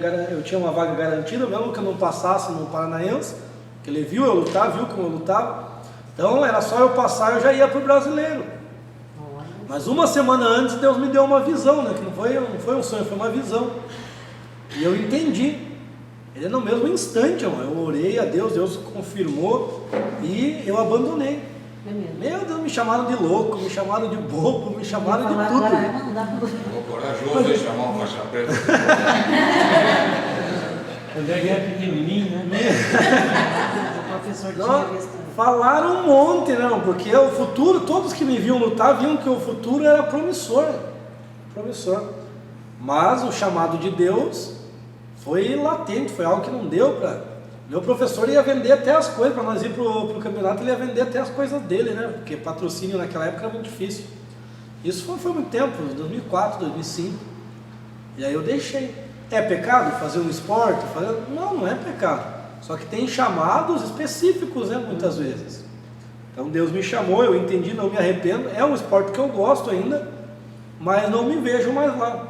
uma vaga garantida, mesmo que eu não passasse no Paranaense, que ele viu eu lutar, viu como eu lutava. Então era só eu passar, eu já ia para o brasileiro. Mas uma semana antes Deus me deu uma visão, né? Que não foi um sonho, foi uma visão. E eu entendi. Ele no mesmo instante, eu orei a Deus, Deus confirmou e eu abandonei. É mesmo. Meu Deus, me chamaram de louco, me chamaram de bobo, me chamaram de Falar tudo. agora, não dá pra... Vou corajoso de chamar um faixa preta. Quando é pequenininho, né? O professor tinha Não, visto. falaram um monte, não, porque o futuro, todos que me viam lutar, viam que o futuro era promissor. Promissor. Mas o chamado de Deus foi latente, foi algo que não deu para... Meu professor ia vender até as coisas, para nós ir para o campeonato, ele ia vender até as coisas dele, né? Porque patrocínio naquela época era muito difícil. Isso foi muito tempo, 2004, 2005. E aí eu deixei. É pecado fazer um esporte? Não, não é pecado. Só que tem chamados específicos, né? Muitas vezes. Então Deus me chamou, eu entendi, não me arrependo. É um esporte que eu gosto ainda, mas não me vejo mais lá.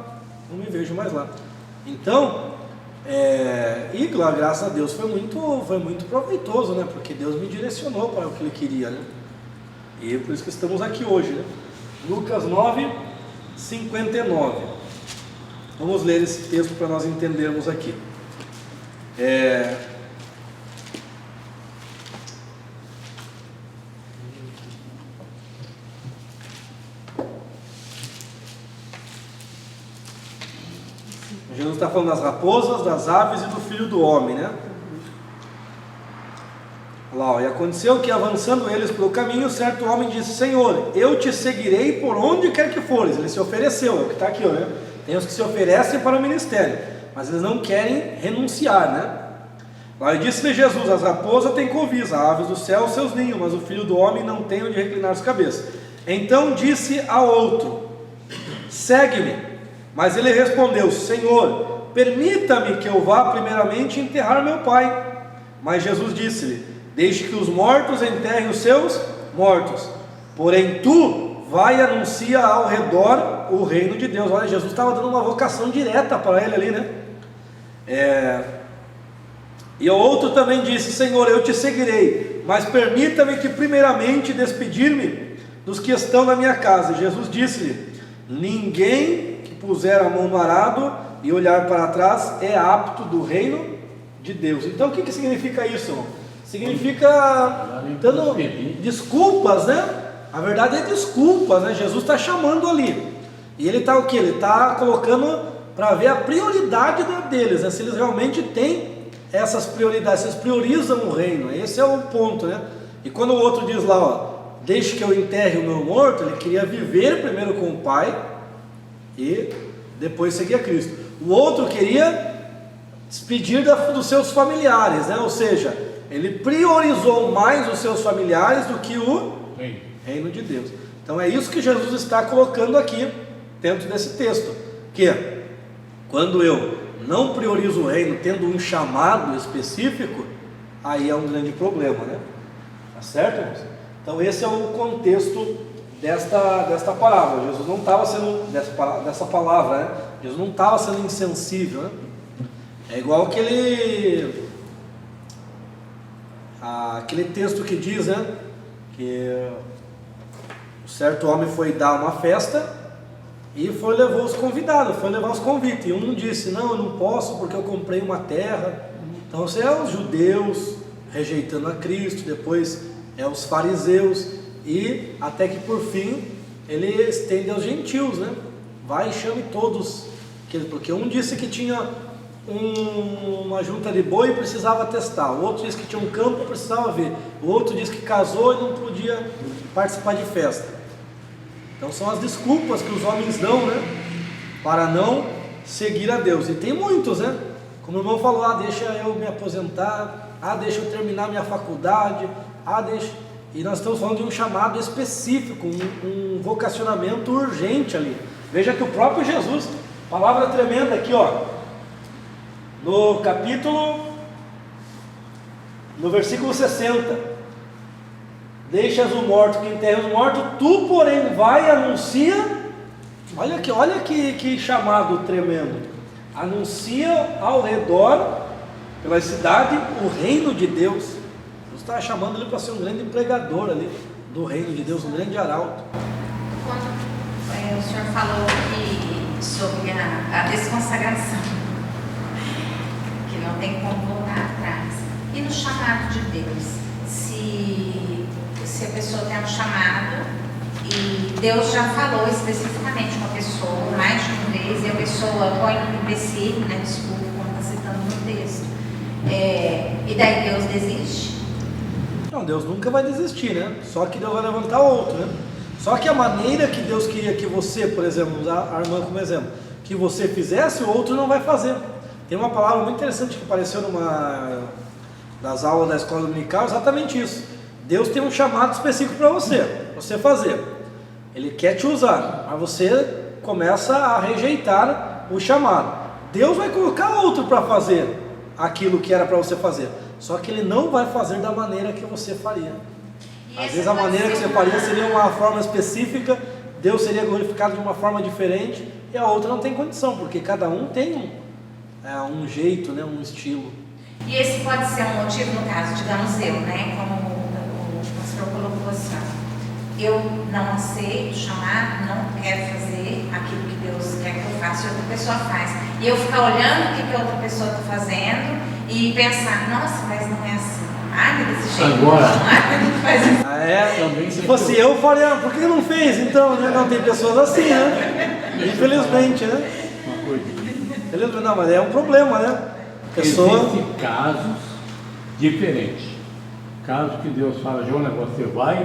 Não me vejo mais lá. Então... e graças a Deus foi muito proveitoso, né? Porque Deus me direcionou para o que Ele queria, né? E é por isso que estamos aqui hoje, né? Lucas 9:59. Vamos ler esse texto para nós entendermos aqui. Jesus está falando das raposas, das aves e do Filho do Homem, né? Lá, e aconteceu que avançando eles pelo caminho, certo homem disse: Senhor, eu te seguirei por onde quer que fores. Ele se ofereceu, é o que está aqui, né? Tem os que se oferecem para o ministério, mas eles não querem renunciar, né? Lá, e disse-lhe Jesus: as raposas têm covis, as aves do céu seus ninhos, mas o Filho do Homem não tem onde reclinar as cabeças. Então disse ao outro: segue-me. Mas ele respondeu: Senhor, permita-me que eu vá primeiramente enterrar meu pai. Mas Jesus disse-lhe: deixe que os mortos enterrem os seus mortos, porém tu vai e anuncia ao redor o reino de Deus. Olha, Jesus estava dando uma vocação direta para ele ali, né? E o outro também disse: Senhor, eu te seguirei, mas permita-me que primeiramente despedir-me dos que estão na minha casa. E Jesus disse-lhe: ninguém puser a mão no arado e olhar para trás é apto do reino de Deus. Então o que significa isso, irmão? Significa dando desculpas, né? A verdade é desculpas, né? Jesus está chamando ali. E ele está o quê? Ele está colocando para ver a prioridade deles, né? Se eles realmente têm essas prioridades, se eles priorizam o reino. Esse é o ponto, né? E quando o outro diz lá, ó, deixe que eu enterre o meu morto, ele queria viver primeiro com o Pai e depois seguir a Cristo. O outro queria despedir dos seus familiares, né? Ou seja, ele priorizou mais os seus familiares do que o reino de Deus. Então é isso que Jesus está colocando aqui dentro desse texto, que quando eu não priorizo o reino tendo um chamado específico, aí é um grande problema, né? Tá certo, irmãos? Então esse é o contexto desta palavra. Jesus não estava sendo, dessa palavra, né? Jesus não estava sendo insensível, né? É igual aquele texto que diz, né? Que um certo homem foi dar uma festa e levou os convidados, foi levar os convites. E um disse: não, eu não posso porque eu comprei uma terra. Então você é os judeus rejeitando a Cristo, depois é os fariseus, e até que por fim ele estende aos gentios, né? Vai e chame todos, porque um disse que tinha uma junta de boi e precisava testar, o outro disse que tinha um campo e precisava ver, o outro disse que casou e não podia participar de festa. Então são as desculpas que os homens dão, né, para não seguir a Deus. E tem muitos, né? Como o irmão falou: deixa eu me aposentar, deixa eu terminar minha faculdade, deixa... E nós estamos falando de um chamado específico, um vocacionamento urgente ali. Veja que o próprio Jesus, palavra tremenda aqui, no versículo 60: deixas o morto que enterra os mortos, tu porém vai e anuncia. Olha que chamado tremendo. Anuncia ao redor, pela cidade, o reino de Deus. Deus está chamando ele para ser um grande pregador ali do reino de Deus, um grande arauto. Quando o senhor falou sobre a desconsagração, que não tem como voltar atrás, e no chamado de Deus, se a pessoa tem um chamado e Deus já falou especificamente com a pessoa mais de uma vez, e a pessoa põe no empecilho, né, desculpa, como está citando no texto, e daí Deus desiste? Não, Deus nunca vai desistir, né? Só que Deus vai levantar outro, né? Só que a maneira que Deus queria que você, por exemplo, usar a irmã como exemplo, que você fizesse, o outro não vai fazer. Tem uma palavra muito interessante que apareceu numa das aulas da escola dominical, exatamente isso. Deus tem um chamado específico para você fazer. Ele quer te usar, mas você começa a rejeitar o chamado. Deus vai colocar outro para fazer aquilo que era para você fazer, só que Ele não vai fazer da maneira que você faria. Às vezes a maneira que você faria seria uma forma específica, Deus seria glorificado de uma forma diferente, e a outra não tem condição, porque cada um tem um jeito, né, um estilo. E esse pode ser um motivo, no caso, digamos eu, né, como o pastor colocou assim: eu não aceito o chamado, não quero fazer aquilo que Deus quer que eu faça e outra pessoa faz. E eu ficar olhando o que outra pessoa está fazendo e pensar: nossa, mas não é assim. Desse jeito. Agora. Não faz isso. Também se fosse eu faria, por que não fez então, né? Não, tem pessoas assim, né? Infelizmente, né? Uma coisa. Não, mas é um problema, né? Existem casos diferentes. Casos que Deus fala: Jonas, você vai.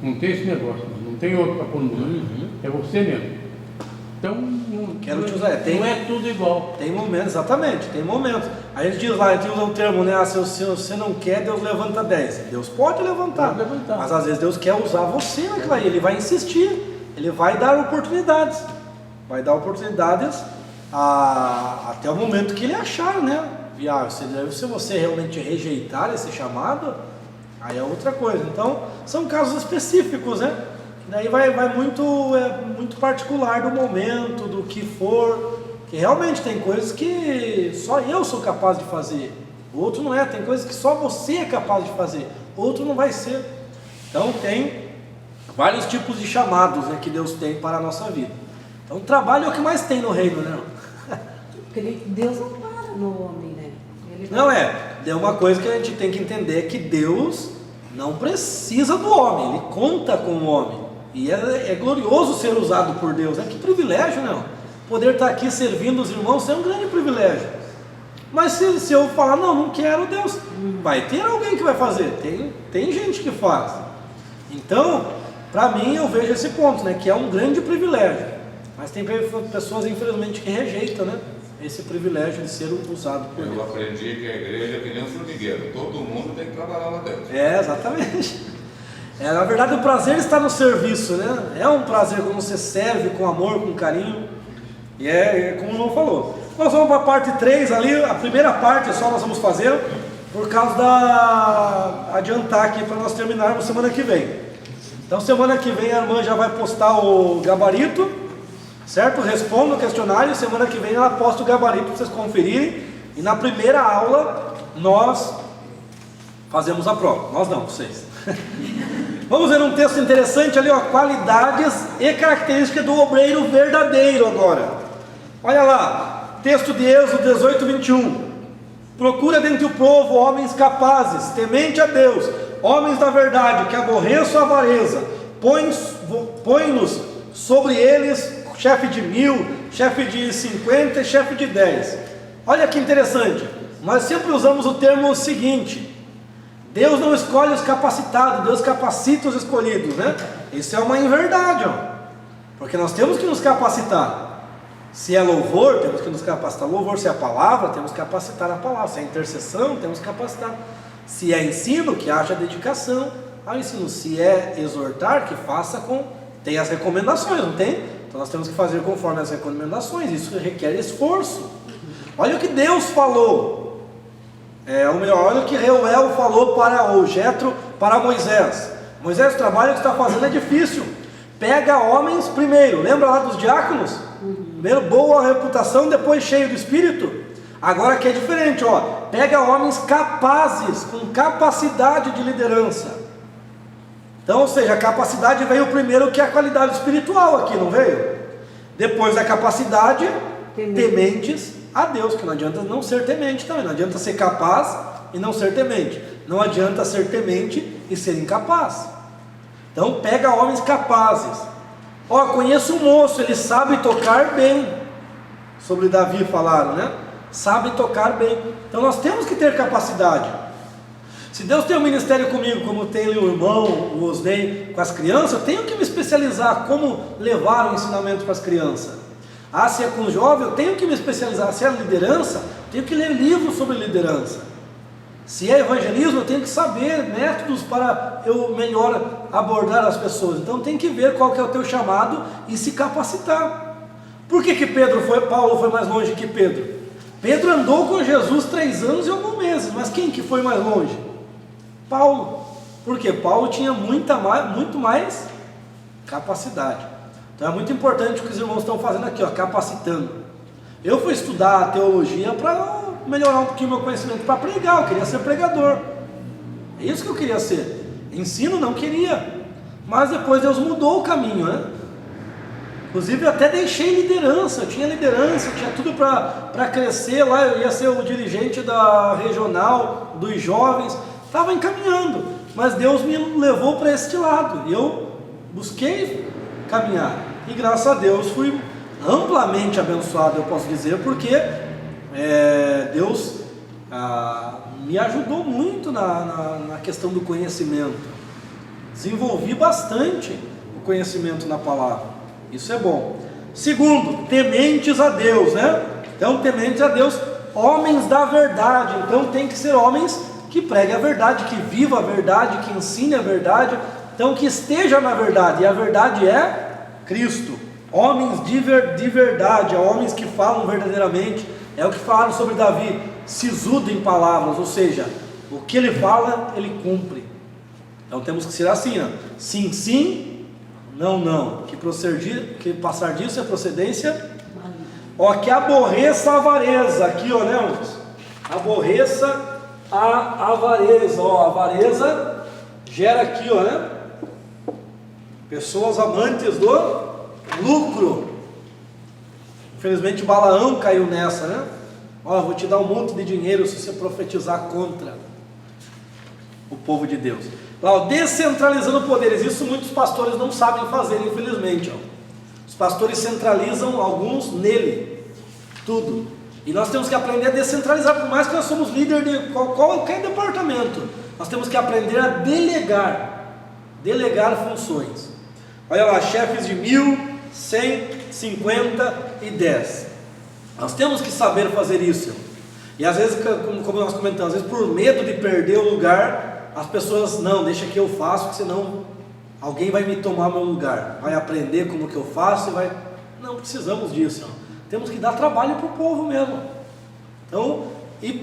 Não tem esse negócio, não tem outro para pôr no mundo. É você mesmo. Então, quero te usar. Não é tudo igual. Tem momentos, exatamente, tem momentos. A gente diz lá, a gente usa o termo, né? Se você não quer, Deus levanta 10. Deus pode levantar, mas às vezes Deus quer usar você naquilo aí. Ele vai insistir, Ele vai dar oportunidades. Vai dar oportunidades até o momento que Ele achar, né, viável. Se você realmente rejeitar esse chamado, aí é outra coisa. Então, são casos específicos, né? Daí vai muito particular do momento, do que for, que realmente tem coisas que só eu sou capaz de fazer, o outro não é. Tem coisas que só você é capaz de fazer, o outro não vai ser. Então tem vários tipos de chamados, né, que Deus tem para a nossa vida. Então trabalho é o que mais tem no reino, né? Porque Deus não para no homem, né? Não é uma coisa que a gente tem que entender, que Deus não precisa do homem, Ele conta com o homem. E é glorioso ser usado por Deus, né? Que privilégio, não? Poder estar aqui servindo os irmãos é um grande privilégio. Mas se eu falar: não quero, Deus vai ter alguém que vai fazer. Tem gente que faz. Então, para mim, eu vejo esse ponto, né? Que é um grande privilégio. Mas tem pessoas, infelizmente, que rejeitam, né, esse privilégio de ser usado por Deus. Eu aprendi que a igreja é que nem um formigueiro. Todo mundo tem que trabalhar lá dentro. Exatamente. Na verdade, o prazer está no serviço, né? É um prazer quando você serve com amor, com carinho. E é como o irmão falou. Nós vamos para a parte 3 ali, a primeira parte só nós vamos fazer, por causa adiantar aqui para nós terminarmos semana que vem. Então semana que vem a irmã já vai postar o gabarito, certo? Responda o questionário, semana que vem ela posta o gabarito para vocês conferirem. E na primeira aula nós fazemos a prova. Nós não, vocês. Vamos ver um texto interessante ali, ó, qualidades e características do obreiro verdadeiro agora. Olha lá, texto de Êxodo 18, 21. Procura dentre o povo homens capazes, temente a Deus, homens da verdade, que aborreçam a avareza, põe-nos sobre eles chefe de 1000, chefe de 50 e chefe de 10. Olha que interessante, nós sempre usamos o termo seguinte: Deus não escolhe os capacitados, Deus capacita os escolhidos, né? Isso é uma inverdade, ó, porque nós temos que nos capacitar. Se é louvor, temos que nos capacitar louvor. Se é a palavra, temos que capacitar a palavra. Se é intercessão, temos que capacitar. Se é ensino, que haja dedicação ao ensino. Se é exortar, que faça com... Tem as recomendações, não tem? Então nós temos que fazer conforme as recomendações. Isso requer esforço. Olha o que Deus falou. Olha o que Reuel falou para o Jetro, para Moisés. Moisés, o trabalho que está fazendo é difícil. Pega homens primeiro. Lembra lá dos diáconos? Primeiro boa reputação, depois cheio do Espírito. Agora aqui é diferente, ó. Pega homens capazes, com capacidade de liderança. Então, ou seja, a capacidade veio primeiro que a qualidade espiritual aqui, não veio? Depois da capacidade, tementes a Deus, que não adianta não ser temente também. Não adianta ser capaz e não ser temente. Não adianta ser temente e ser incapaz. Então pega homens capazes. Ó, conheço um moço, ele sabe tocar bem. Sobre Davi falaram, né? Sabe tocar bem. Então nós temos que ter capacidade. Se Deus tem um ministério comigo, como tem o irmão, o Osnei, com as crianças, eu tenho que me especializar como levar o ensinamento para as crianças. Se é com o jovem, eu tenho que me especializar. Se é liderança, eu tenho que ler livros sobre liderança. Se é evangelismo, eu tenho que saber métodos para eu melhor abordar as pessoas. Então tem que ver qual que é o teu chamado e se capacitar. Por que Paulo foi mais longe que Pedro? Pedro andou com Jesus 3 anos e alguns meses, mas quem que foi mais longe? Paulo. Por quê? Paulo tinha muito mais capacidade. Então é muito importante o que os irmãos estão fazendo aqui, ó, capacitando. Eu fui estudar teologia para melhorar um pouquinho meu conhecimento, para pregar. Eu queria ser pregador. É isso que eu queria ser. Ensino não queria. Mas depois Deus mudou o caminho, né? Inclusive eu até deixei liderança. Eu tinha liderança, tinha tudo para crescer lá. Eu ia ser o dirigente da regional, dos jovens. Estava encaminhando. Mas Deus me levou para este lado. E eu busquei caminhar. E graças a Deus fui amplamente abençoado, eu posso dizer, porque Deus me ajudou muito na questão do conhecimento. Desenvolvi bastante o conhecimento na palavra. Isso é bom. Segundo, tementes a Deus, né? Então, tementes a Deus, homens da verdade. Então tem que ser homens que preguem a verdade, que vivam a verdade, que ensinem a verdade. Então que esteja na verdade. E a verdade é Cristo. Homens de verdade, homens que falam verdadeiramente. É o que falaram sobre Davi, sisudo em palavras, ou seja, o que ele fala, ele cumpre. Então temos que ser assim, ó. Sim, sim, não, não. Que passar disso é procedência. Ó, que aborreça a avareza. Aqui, ó, né, irmãos? Aborreça a avareza. Ó, a avareza gera aqui, ó, né? Pessoas amantes do lucro. Infelizmente Balaão caiu nessa, né? Ó, vou te dar um monte de dinheiro se você profetizar contra o povo de Deus. Lá, ó, descentralizando poderes. Isso muitos pastores não sabem fazer, infelizmente, ó. Os pastores centralizam alguns nele, tudo. E nós temos que aprender a descentralizar, por mais que nós somos líder de qualquer departamento. Nós temos que aprender a delegar funções. Olha lá, chefes de 1000, 100, 50 e 10. Nós temos que saber fazer isso. E às vezes, como nós comentamos, às vezes por medo de perder o lugar, as pessoas, não, deixa que eu faço, senão alguém vai me tomar meu lugar, vai aprender como que eu faço e vai... Não precisamos disso, temos que dar trabalho para o povo mesmo. Então,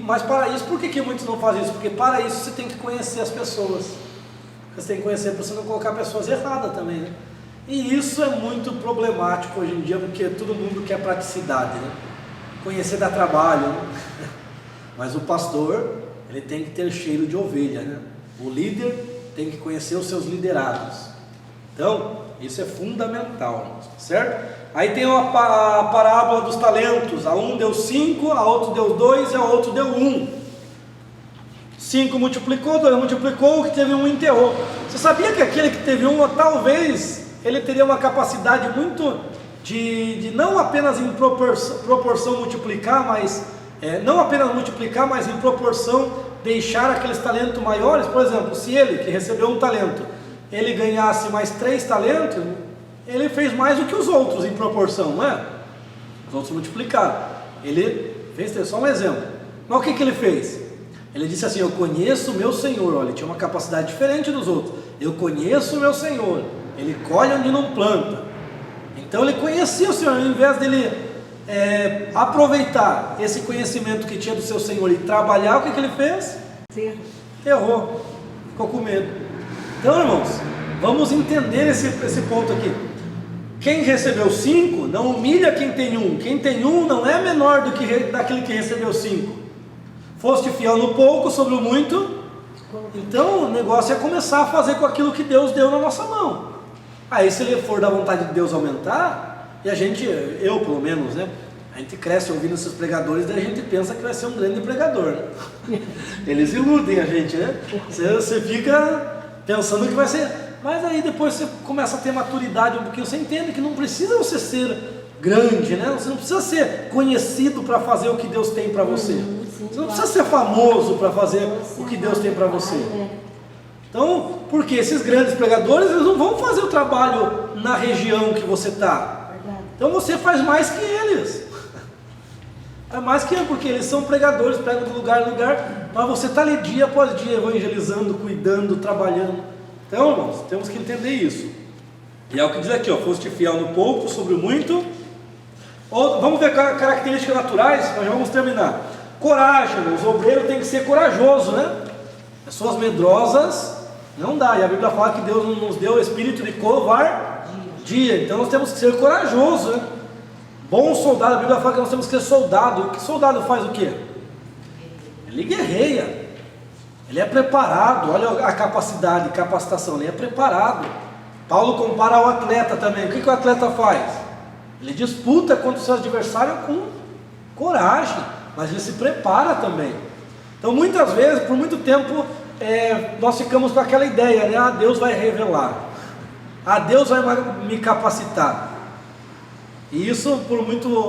mas para isso, por que muitos não fazem isso? Porque para isso você tem que conhecer as pessoas, você tem que conhecer para você não colocar pessoas erradas também, né? E isso é muito problemático hoje em dia, porque todo mundo quer praticidade, né? Conhecer dá trabalho, né? Mas o pastor, ele tem que ter cheiro de ovelha, né? O líder tem que conhecer os seus liderados. Então, isso é fundamental, certo? Aí tem a parábola dos talentos. A um deu 5, a outro deu 2 e a outro deu 1. 5 multiplicou, 2 multiplicou, o que teve 1 enterrou. Você sabia que aquele que teve 1, talvez ele teria uma capacidade muito de não apenas em proporção multiplicar, mas não apenas multiplicar, mas em proporção deixar aqueles talentos maiores? Por exemplo, se ele que recebeu 1 talento, ele ganhasse mais 3 talentos, ele fez mais do que os outros em proporção, não é? Os outros multiplicaram. Ele fez, só um exemplo. Mas o que ele fez? Ele disse assim: eu conheço o meu Senhor. Olha, ele tinha uma capacidade diferente dos outros. Eu conheço o meu Senhor. Ele colhe onde não planta. Então ele conhecia o Senhor. Ao invés dele aproveitar esse conhecimento que tinha do seu Senhor e trabalhar, o que ele fez? Errou. Ficou com medo. Então, irmãos, vamos entender esse ponto aqui. Quem recebeu 5 não humilha quem tem 1. Quem tem 1 não é menor do que daquele que recebeu 5. Foste fiel no pouco, sobre o muito. Então o negócio é começar a fazer com aquilo que Deus deu na nossa mão. Aí se ele for da vontade de Deus aumentar, e eu pelo menos, né? A gente cresce ouvindo esses pregadores, daí a gente pensa que vai ser um grande pregador, né? Eles iludem a gente, né? Você fica pensando que vai ser, mas aí depois você começa a ter maturidade um pouquinho, você entende que não precisa você ser grande, né? Você não precisa ser conhecido para fazer o que Deus tem para você. Você não precisa ser famoso para fazer o que Deus tem para você. Então, porque esses grandes pregadores, eles não vão fazer o trabalho na região que você está. Então você faz mais que eles. É mais que eles, porque eles são pregadores, pregam de lugar em lugar, mas você está ali dia após dia evangelizando, cuidando, trabalhando. Então, irmãos, temos que entender isso. E é o que diz aqui, ó: foste fiel no pouco, sobre o muito. Vamos ver características naturais, nós já vamos terminar. Coragem, os obreiros têm que ser corajosos, né? Pessoas medrosas não dá, e a Bíblia fala que Deus nos deu o espírito de covardia, então nós temos que ser corajosos, né? Bom soldado, a Bíblia fala que nós temos que ser soldado. O que soldado faz o quê? Ele guerreia, ele é preparado. Olha a capacidade, capacitação, ele é preparado. Paulo compara ao atleta também. O que o atleta faz? Ele disputa contra o seu adversário com coragem, mas ele se prepara também. Então muitas vezes, por muito tempo, nós ficamos com aquela ideia, né? Deus vai revelar, Deus vai me capacitar. E isso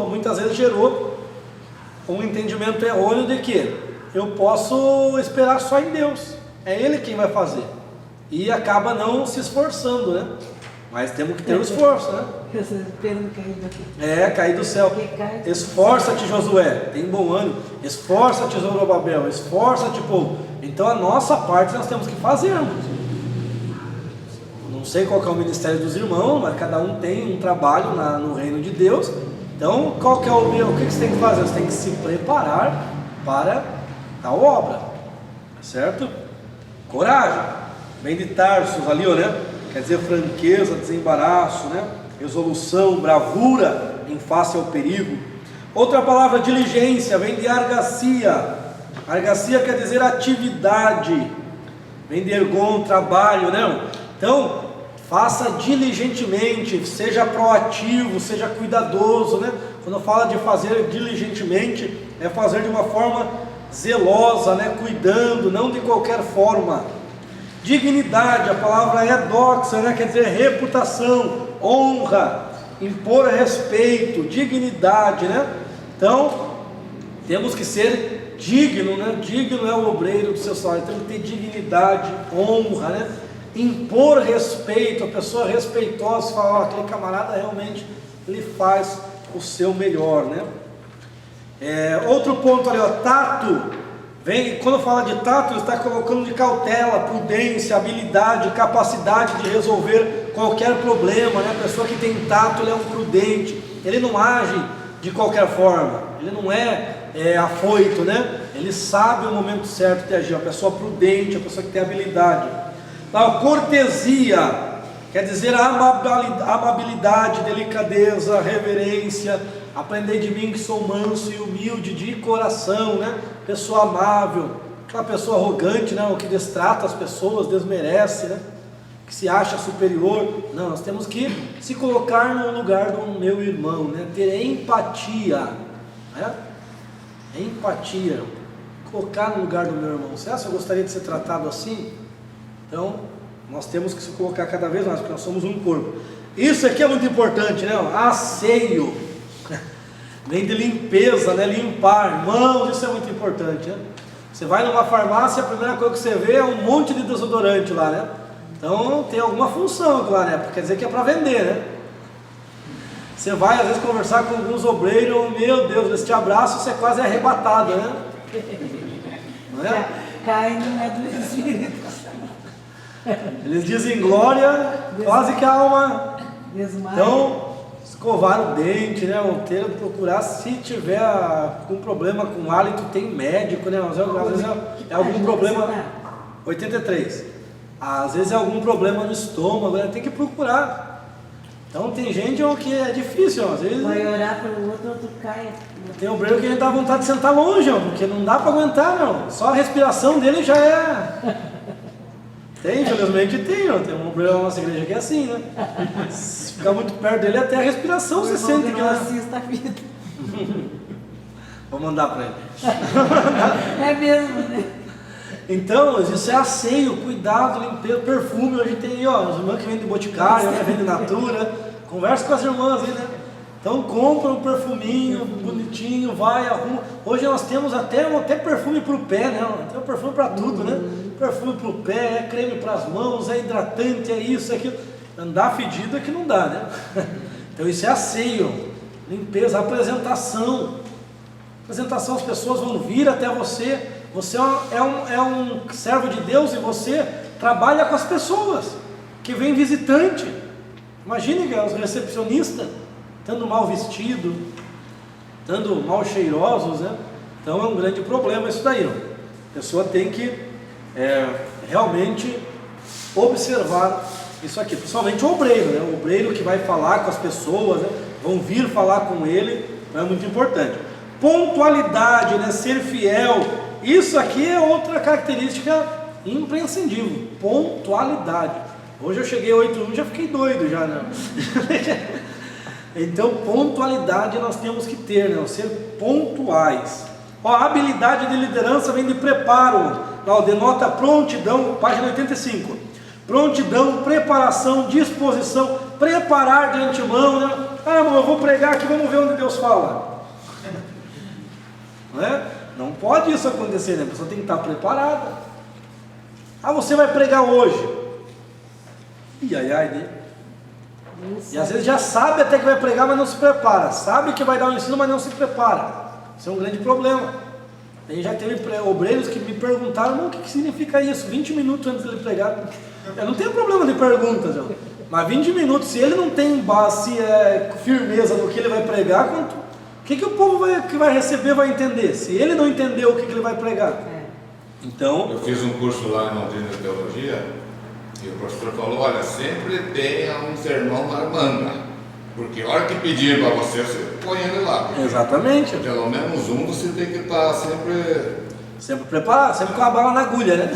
muitas vezes gerou um entendimento errôneo de que eu posso esperar só em Deus, é Ele quem vai fazer, e acaba não se esforçando, né? Mas temos que ter o esforço, né? Cair do céu. Esforça-te, Josué, tem bom ânimo. Esforça-te, Zorobabel, esforça-te, povo. Então a nossa parte nós temos que fazer. Não sei qual que é o ministério dos irmãos, mas cada um tem um trabalho no reino de Deus. Então, qual que é o que você tem que fazer? Você tem que se preparar para tal obra, certo? Coragem, vem de Tarsus ali, né? Quer dizer franqueza, desembaraço, né? Resolução, bravura em face ao perigo. Outra palavra, diligência, vem de argacia. Argacia quer dizer atividade, vem de ergon, trabalho, né? Então, faça diligentemente, seja proativo, seja cuidadoso, né? Quando fala de fazer diligentemente, é fazer de uma forma zelosa, né? Cuidando, não de qualquer forma. Dignidade, a palavra é doxa, né? Quer dizer reputação, honra, impor respeito, dignidade, né? Então, temos que ser digno, né? Digno é o obreiro do seu salário, temos que ter dignidade, honra, né? Impor respeito, a pessoa respeitosa, fala, aquele camarada realmente ele faz o seu melhor, né? Outro ponto ali, tato, Quando fala de tato, ele está colocando de cautela, prudência, habilidade, capacidade de resolver qualquer problema, né? A pessoa que tem tato, ele é um prudente, ele não age de qualquer forma, ele não é afoito, né? Ele sabe o momento certo de agir, a pessoa prudente, a pessoa que tem habilidade. A cortesia quer dizer a amabilidade, delicadeza, reverência. Aprendei de mim que sou manso e humilde de coração, né? Pessoa amável, aquela pessoa arrogante, né? O que destrata as pessoas, desmerece, né? Que se acha superior. Não, nós temos que se colocar no lugar do meu irmão, né? Ter empatia, né? Empatia, colocar no lugar do meu irmão. Você acha que eu gostaria de ser tratado assim? Então, nós temos que se colocar cada vez mais, porque nós somos um corpo. Isso aqui é muito importante, né? Asseio, vem de limpeza, né? Limpar, irmãos, isso é muito importante, né? Você vai numa farmácia, a primeira coisa que você vê é um monte de desodorante lá, né? Então tem alguma função lá, né? Quer dizer que é para vender, né? Você vai às vezes conversar com alguns obreiros, meu Deus, esse te abraço, você é quase arrebatado, né? Não é? Cai não é do Espírito. Eles dizem glória, quase que a alma. Desmaia. Então, escovar o dente, né? Procurar, se tiver algum problema com hálito, tem médico, né? Às vezes é algum problema. 83. Às vezes é algum problema no estômago, né? Tem que procurar. Então tem gente que é difícil, ó, às vezes. Vai orar pelo outro cai. Tem obreiro que a gente dá vontade de sentar longe, ó, porque não dá para aguentar, não. Só a respiração dele já é. Tem, infelizmente tem, ó. Tem um obreiro na nossa igreja que é assim, né? Se ficar muito perto dele, até a respiração você sente que não ela. assista a vida. Vou mandar para ele. É mesmo, né? Então, isso é asseio, cuidado, limpeza, perfume. Hoje tem aí, ó, os irmãos que vendem Boticário, né, vendem Natura. Conversa com as irmãs aí, né? Então compra um perfuminho bonitinho, vai, arruma. Hoje nós temos até perfume para o pé, né? Tem um perfume para tudo, né? Perfume para o pé, é creme para as mãos, é hidratante, é isso, é aquilo. Andar fedido é que não dá, né? Então isso é asseio, limpeza, apresentação. Apresentação, as pessoas vão vir até você. Você é um servo de Deus e você trabalha com as pessoas que vem visitante. Imagine que os recepcionistas estando mal vestidos, estando mal cheirosos, né? Então é um grande problema isso daí. Ó. A pessoa tem que realmente observar isso aqui, principalmente o obreiro, né? O obreiro que vai falar com as pessoas, né? Vão vir falar com ele, é muito importante. Pontualidade, né? Ser fiel. Isso aqui é outra característica imprescindível, pontualidade. Hoje eu cheguei 8h, já fiquei doido já, né? Então pontualidade nós temos que ter, né? Ser pontuais. Ó, a habilidade de liderança vem de preparo, denota prontidão, página 85. Prontidão, preparação, disposição, preparar de antemão, né? Ah, irmão, eu vou pregar aqui, vamos ver onde Deus fala. Não é? Não pode isso acontecer, né? A pessoa tem que estar preparada. Ah, você vai pregar hoje. Né? E às vezes já sabe até que vai pregar, mas não se prepara. Sabe que vai dar um ensino, mas não se prepara. Isso é um grande problema. Aí já teve obreiros que me perguntaram, o que significa isso? 20 minutos antes de ele pregar. Eu não tenho problema de perguntas, não. Mas 20 minutos, se ele não tem base, firmeza no que ele vai pregar, o que o povo que vai receber vai entender? Se ele não entendeu o que ele vai pregar. Então, eu fiz um curso lá em Londrina de Teologia e o professor falou, olha, sempre tenha um sermão na manga, porque a hora que pedir para você, você põe ele lá. Exatamente. Pelo menos um você tem que estar sempre preparado, sempre com a bala na agulha, né?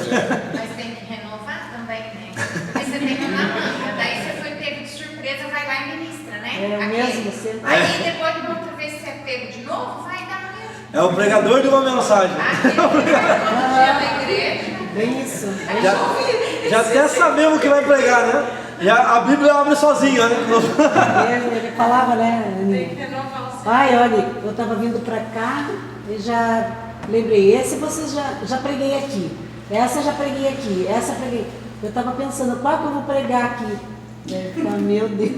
Mas tem que renovar também, né? Porque você tem uma manga, daí você foi pego de surpresa, vai lá e ministra, né? Mesmo você. Aí depois de outra vez você é pego de novo, vai dar no mesmo. É o pregador de uma mensagem. Na igreja. Bem isso. Já até sabemos o que vai pregar, né? A Bíblia abre sozinha, né? Ele falava, né? Tem que renovar o seu. Pai, olha, eu estava vindo para cá e já lembrei, esse vocês já preguei aqui, essa já preguei aqui, essa preguei. Eu estava pensando, qual que eu vou pregar aqui? Meu Deus.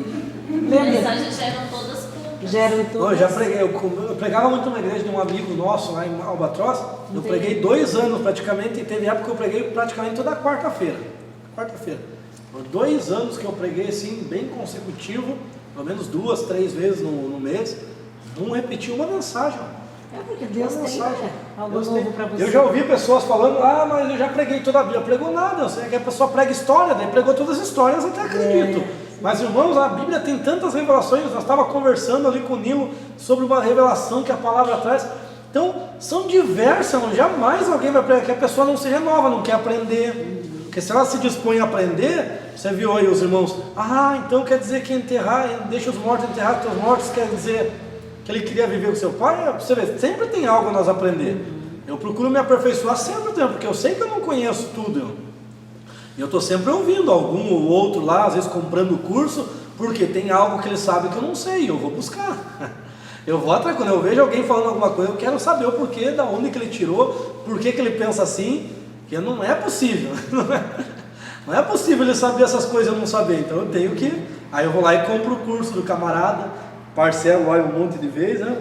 As mensagens eram todas com geram Eu todas. já preguei, eu pregava muito na igreja de um amigo nosso lá em Albatroz. Eu preguei 2 anos praticamente, e teve época que eu preguei praticamente toda quarta-feira. Por 2 anos que eu preguei assim, bem consecutivo, pelo menos 2, 3 vezes no mês, não repeti uma mensagem. É porque Deus Uma tem mensagem. algo Deus novo tem. para você. Eu já ouvi pessoas falando, mas eu já preguei toda a Bíblia. Pregou nada, eu sei que a pessoa prega história, daí pregou todas as histórias, até acredito. Mas irmãos, a Bíblia tem tantas revelações, nós estávamos conversando ali com o Nilo sobre uma revelação que a palavra traz. Então, são diversas, jamais alguém vai pregar, que a pessoa não se renova, não quer aprender. Porque se ela se dispõe a aprender, você viu aí os irmãos, então quer dizer que enterrar, deixa os mortos enterrar os mortos, quer dizer que ele queria viver com seu pai? Você vê, sempre tem algo a nós aprender. Eu procuro me aperfeiçoar sempre, porque eu sei que eu não conheço tudo. E eu estou sempre ouvindo algum ou outro lá, às vezes comprando o curso, porque tem algo que ele sabe que eu não sei, e eu vou buscar. Eu vou atrás, quando eu vejo alguém falando alguma coisa, eu quero saber o porquê, da onde que ele tirou, por que ele pensa assim, que não é possível. Não é possível ele saber essas coisas e eu não saber, então eu tenho que... Aí eu vou lá e compro o curso do camarada, parcelo lá um monte de vezes, né?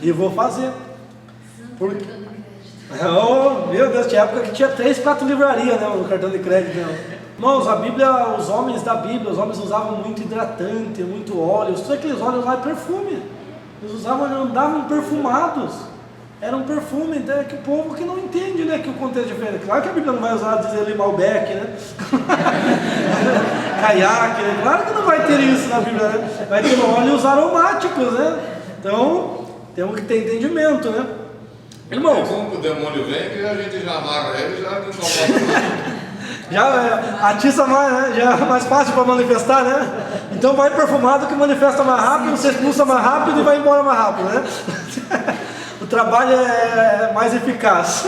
E vou fazer. Porque... meu Deus, tinha época que tinha 3, 4 livrarias, né, no cartão de crédito. Né? Irmãos, a Bíblia, os homens da Bíblia, os homens usavam muito hidratante, muito óleo, todos aqueles óleos lá é perfume. Eles usavam, andavam perfumados. Era um perfume, então é que o povo que não entende, né, que o contexto é diferente. Claro que a Bíblia não vai usar, dizer ali, Malbec, né? Caiaque, né? Claro que não vai ter isso na Bíblia, né? Vai ter óleos aromáticos, né? Então, temos que ter entendimento, né? Irmãos, como que o demônio vem, que a gente já amarra ele, já não incomoda. já atiça mais, né? Já é mais fácil para manifestar, né? Então vai perfumado que manifesta mais rápido, você expulsa mais rápido e vai embora mais rápido, né? O trabalho é mais eficaz.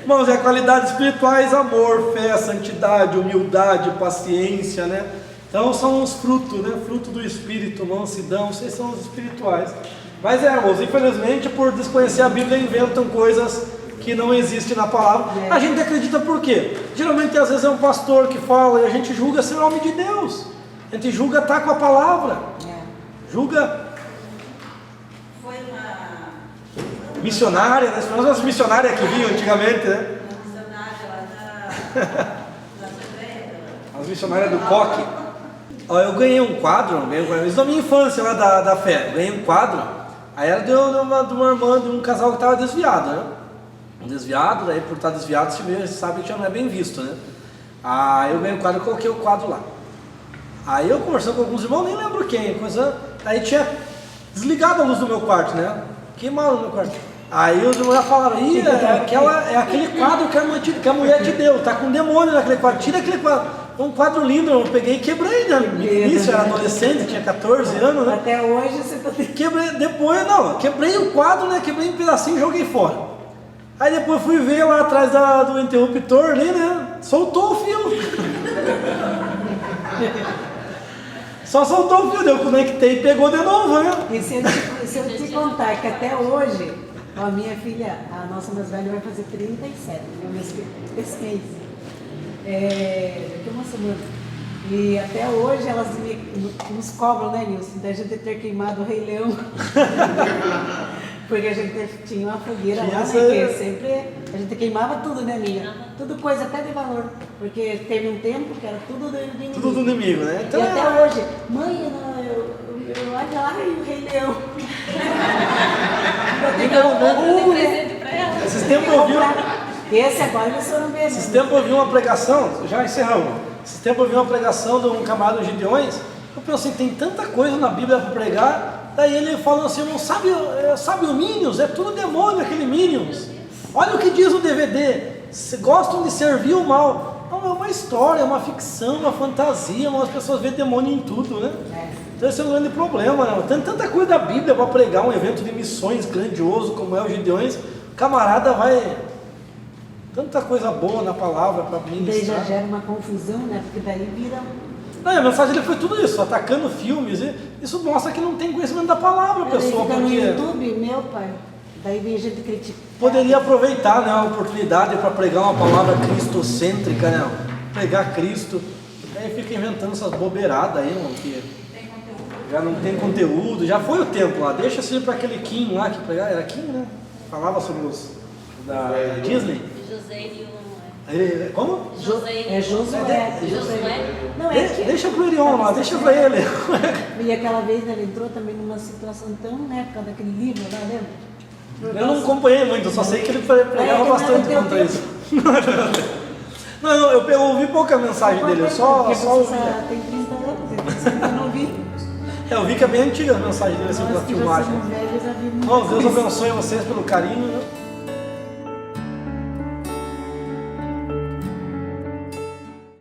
Irmãos, qualidades espirituais, amor, fé, santidade, humildade, paciência, né? Então são os frutos, né? Fruto do Espírito, mansidão, vocês são os espirituais. Mas irmãos, infelizmente, por desconhecer a Bíblia, inventam coisas que não existem na palavra. A gente acredita por quê? Geralmente, às vezes, é um pastor que fala e a gente julga ser homem de Deus. A gente julga estar com a palavra. Julga Foi uma missionária, né? As missionárias que vinham antigamente, né? missionária lá da Assembleia. As missionárias do coque. Eu ganhei um quadro, isso da minha infância lá da fé. Eu ganhei um quadro, aí era de uma irmã, de um casal que estava desviado, né? Um desviado, daí por estar desviado, você sabe que já não é bem visto, né? Aí eu ganhei um quadro e coloquei o quadro lá. Aí eu conversando com alguns irmãos, nem lembro quem, aí tinha desligado a luz do meu quarto, né? Queimado no meu quarto. Aí os irmãos já falaram, é aquele quadro que a mulher te deu, tá com um demônio naquele quadro, tira aquele quadro. Um quadro lindo, eu peguei e quebrei, né? Isso, era adolescente, tinha 14 anos, né? Até hoje você tá... Quebrei o quadro, né? Quebrei um pedacinho e joguei fora. Aí depois fui ver lá atrás do interruptor ali, né? Soltou o fio. Só soltou o fio, eu conectei e pegou de novo, né? E se eu te contar que até hoje, a minha filha, a nossa mais velha vai fazer 37, esse mês. Daqui uma semana. E até hoje elas nos cobram, né, Nilson? Da gente ter queimado o Rei Leão. Porque a gente tinha uma fogueira lá, né? Que sempre a gente queimava tudo, né, Linha? Tudo coisa até de valor. Porque teve um tempo que era tudo do inimigo. Tudo do inimigo, né? Então, e até hoje, mãe, eu olho lá e o Rei Leão. Outro presente pra ela. Esses tempos eu vi. Esse agora eles foram ver. Esses tempos eu vi uma pregação, já encerramos. Esses tempos eu vi uma pregação de um camarada Gideões. Eu pensei, tem tanta coisa na Bíblia para pregar. Daí ele falou assim, não sabe o Minions? É tudo demônio aquele Minions. Olha o que diz o DVD. Gostam de servir o mal. Não, é uma história, é uma ficção, uma fantasia. As pessoas veem demônio em tudo, né? Então esse é um grande problema, né? Tem tanta coisa da Bíblia para pregar um evento de missões grandioso como é o Gideões. O camarada vai... Tanta coisa boa na palavra para mim. Daí já gera uma confusão, né? Porque daí vira... Não, a mensagem dele foi tudo isso, atacando filmes. Isso mostra que não tem conhecimento da palavra, pessoa. Fica no porque YouTube, meu pai. Daí vem gente criticar. poderia aproveitar, né, a oportunidade para pregar uma palavra cristocêntrica, né? Pregar Cristo. Aí fica inventando essas bobeiradas aí, mano, que Já não tem conteúdo, já foi o tempo lá. Deixa isso ir para aquele Kim lá, que era Kim, né? Falava sobre os da Disney. José e o... Como? É Josué. Josué? Não, é que... Deixa pro Irion lá, deixa pra ele. E aquela vez ele entrou também numa situação tão, né, por causa daquele livro lá, lembra? Eu não acompanhei muito, eu só sei que ele pregava bastante contra isso. Não, eu ouvi pouca mensagem dele, eu só Porque ouvi. você tem 30 anos, então eu não vi. Eu vi que é bem antiga a mensagem dele, assim, Nós pela que já filmagem. somos velhos, já vimos Oh, muita Deus coisa. abençoe vocês pelo carinho, né?